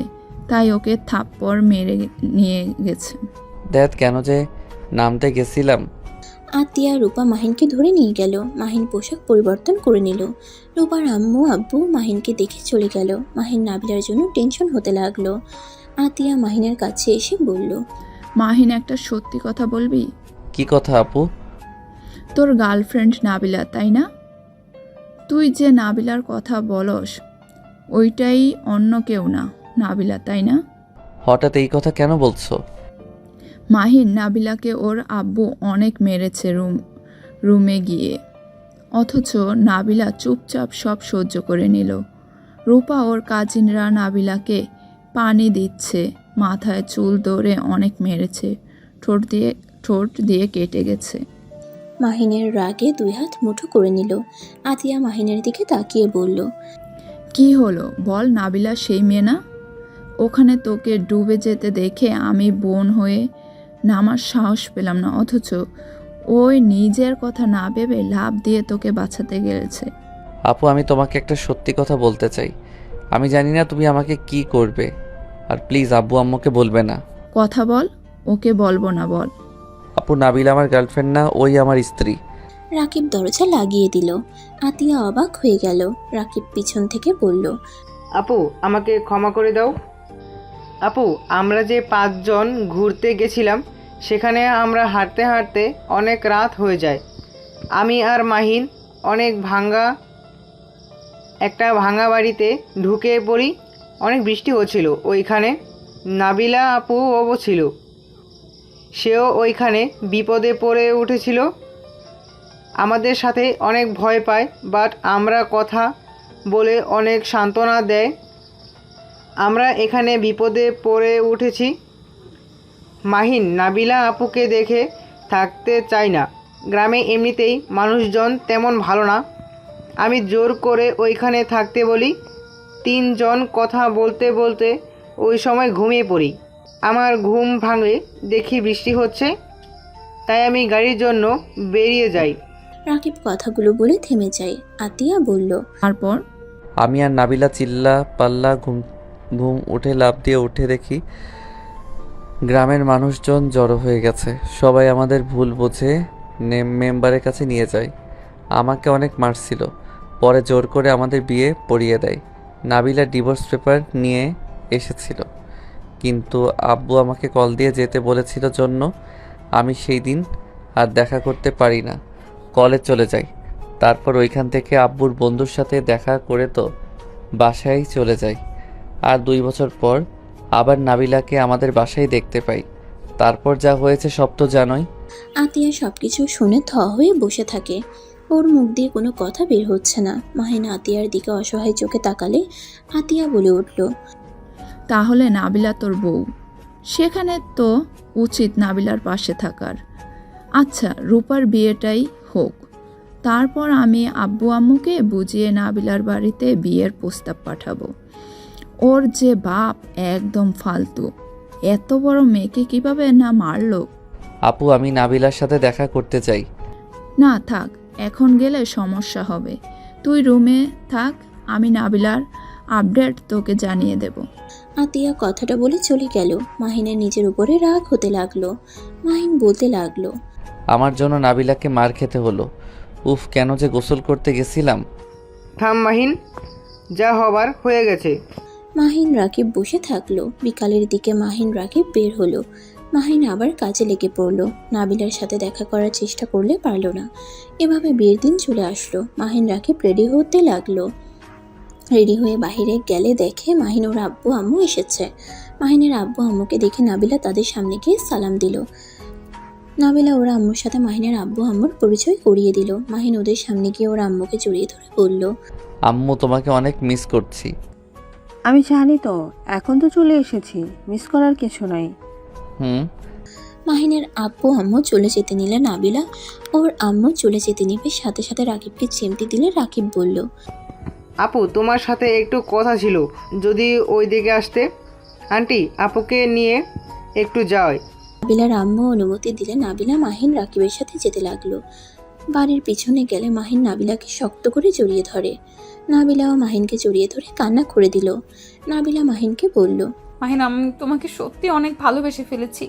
তাই ওকে থাপ্পড় মেরে নিয়ে গেছে। দেখ, কেন যে নামতে গেছিলাম। আতিয়া, রূপা মাহিনকে ধরে নিয়ে গেল। মাহিন পোশাক পরিবর্তন করে নিল। রূপার আম্মু আব্বু মাহিনকে দেখে চলে গেল। মাহিন নাবিলার জন্য টেনশন হতে লাগলো। আতিয়া মাহিনের কাছে এসে বলল, মাহিন, একটা সত্যি কথা বলবি? কি কথা আপু? তোর গার্লফ্রেন্ড নাবিলা, তাই না? তুই যে নাবিলার কথা বলস, ওইটাই অন্য কেউ না, নাবিলা, তাই না? হঠাৎ এই কথা কেন বলছো? মাহিন, নাবিলাকে ওর আব্বু অনেক মেরেছে রুমে গিয়ে, অথচ নাবিলা চুপচাপ সব সহ্য করে নিল। রূপা ওর কাজিনরা নাবিলাকে পানি দিচ্ছে, মাথায় চুল ধরে অনেক মেরেছে, ঠোঁট দিয়ে কেটে গেছে। মাহিনের রাগে দুই হাত মুঠো করে নিল। আতিয়া মাহিনের দিকে তাকিয়ে বলল, কি হলো বল, নাবিলা সেই মেয়ে না? ওখানে তোকে ডুবে যেতে দেখে আমি বোন হয়ে নামার সাহস পেলাম না, অথচ ওই নিজের কথা না ভেবে লাভ দিয়ে তোকে বাঁচাতে গেছে। আপু, আমি তোমাকে একটা সত্যি কথা বলতে চাই। আমি জানি না তুমি আমাকে কি করবে, আর প্লিজ আব্বু আম্মুকে বলবে না। কথা বল। ওকে বলবো না, বল। আপু, নাবিলা আমার গার্লফ্রেন্ড না, ওই আমার স্ত্রী। রাকিব দরজা লাগিয়ে দিল। আতিয়া অবাক হয়ে গেল। রাকিব পিছন থেকে বলল, আপু আমাকে ক্ষমা করে দাও। আপু, আমরা যে 5 জন ঘুরতে গেছিলাম, সেখানে আমরা হাঁটতে হাঁটতে অনেক রাত হয়ে যায়। আমি আর মাহিন একটা ভাঙা বাড়িতে ঢুকে পড়ি। অনেক বৃষ্টি হচ্ছিল ওইখানে। নাবিলা আপুও ছিল, সেও ওইখানে বিপদে পড়ে উঠেছিল। আমাদের সাথে অনেক ভয় পায়, বাট আমরা কথা বলে অনেক সান্ত্বনা দেয়। আমরা এখানে বিপদে পড়ে উঠেছি। মাহিন নাবিলা আপুকে দেখে থাকতে চাই না। গ্রামে এমনিতেই মানুষজন তেমন ভালো না। আমি জোর করে ওইখানে থাকতে বলি। 3 জন কথা বলতে বলতে ওই সময় ঘুমিয়ে পড়ি। আমার ঘুম ভাঙলে দেখি বৃষ্টি হচ্ছে, তাই আমি গাড়ির জন্য বেরিয়ে যাই। রাকিব কথাগুলো বলে থেমে যায়। আতিয়া বলল, তারপর? আমি আর নাবিলা চিল্লা পাল্লা ঘুম উঠে লাফ দিয়ে উঠে দেখি গ্রামের মানুষজন জড়ো হয়ে গেছে। সবাই আমাদের ভুল বুঝে মেম্বারের কাছে নিয়ে যায়। আমাকে অনেক মারছিল, পরে জোর করে আমাদের বিয়ে পড়িয়ে দেয়। নাবিলা ডিভোর্স পেপার নিয়ে এসেছিল, কিন্তু আব্বু আমাকে কল দিয়ে যেতে বলেছিল জন্য আমি সেই দিন আর দেখা করতে পারি না। কলেজ চলে যাই, তারপর ওইখান থেকে আব্বুর বন্ধুর সাথে দেখা করে তো বাসায় চলে যাই। আর 2 বছর পর আবার নাবিলাকে আমাদের বাসায় দেখতে পাই। তারপর যা হয়েছে সব তো জানোই। আতিয়া সবকিছু শুনে থ হয়ে বসে থাকে। ওর মুখ দিয়ে কোনো কথা বের হচ্ছে না। মাহিন আতিয়ার দিকে অসহায় চোখে তাকালে আতিয়া বলে উঠল, তাহলে নাবিলা তোর বউ, সেখানে তো উচিত নাবিলার পাশে থাকার। আচ্ছা, রূপার বিয়েটাই হোক, তারপর আমি আব্বু আম্মুকে বুঝিয়ে নাবিলার বাড়িতে বিয়ের প্রস্তাব পাঠাবো। ওর যে বাপ একদম ফালতু, এত বড় মেয়েকে কিভাবে না মারলো। আপু, আমি নাবিলার সাথে দেখা করতে চাই। না থাক, এখন গেলে সমস্যা হবে। তুই রুমে থাক, আমি নাবিলার আপডেট তোকে জানিয়ে দেব। আতিয়া কথাটা বলে চলে গেল। মাহিনের নিজের উপরে রাগ হতে লাগলো। মাহিন বলতে লাগলো, আমার জন্য নাবিলাকে মার খেতে হলো। উফ, কেন যে গোসল করতে গেছিলাম। থাম মাহিন, যা হবার হয়ে গেছে। মাহিন রাকিব বসে থাকলো। বিকালের দিকে মাহিন রাকিব বের হলো। মাহিন আবার কাজে লেগে পড়লো। নাবিলার সাথে দেখা করার চেষ্টা করলে পারলো না। এভাবে বিয়ের দিন চলে আসলো। মাহিন রাকিব রেডি হতে লাগলো। রেডি হয়ে বাইরে গেলে দেখে মাহিন ওর আব্বু আম্মু এসেছে। মাহিনের আব্বু আম্মুকে দেখে নাবিলা তাদের সামনে গিয়ে সালাম দিল। নাবিলা ওর আম্মুর সাথে মাহিনের আব্বু আম্মুর পরিচয় করিয়ে দিল। মাহিন ওদের সামনে গিয়ে ওর আম্মুকে জড়িয়ে ধরে বলল, আম্মু, তোমাকে অনেক মিস করছি। আমি জানি তো, এখন তো চলে এসেছি, মিস করার কিছু নাই। হুম। মাহিনের আব্বু আম্মু চলে যেতে নিলে নাবিলা ওর আম্মু চলে যেতে নিবে। সাথে সাথে রাকিবকে চিমটি দিলে রাকিব বলল, আপু, তোমার সাথে একটু কথা ছিল, যদি ওই দিকে আসতে। আন্টি, আপুকে নিয়ে একটু যাই। নাবিলার আম্মু অনুমতি দিলে নাবিলা মাহিন রাকিবের সাথে যেতে লাগলো। বাড়ির পিছনে গেলে মাহিন নাবিলাকে শক্ত করে জড়িয়ে ধরে। নাবিলাও মাহিনকে জড়িয়ে ধরে কান্না করে দিল। নাবিলা মাহিনকে বলল, মাহিন, আমি তোমাকে সত্যি অনেক ভালোবেসে ফেলেছি।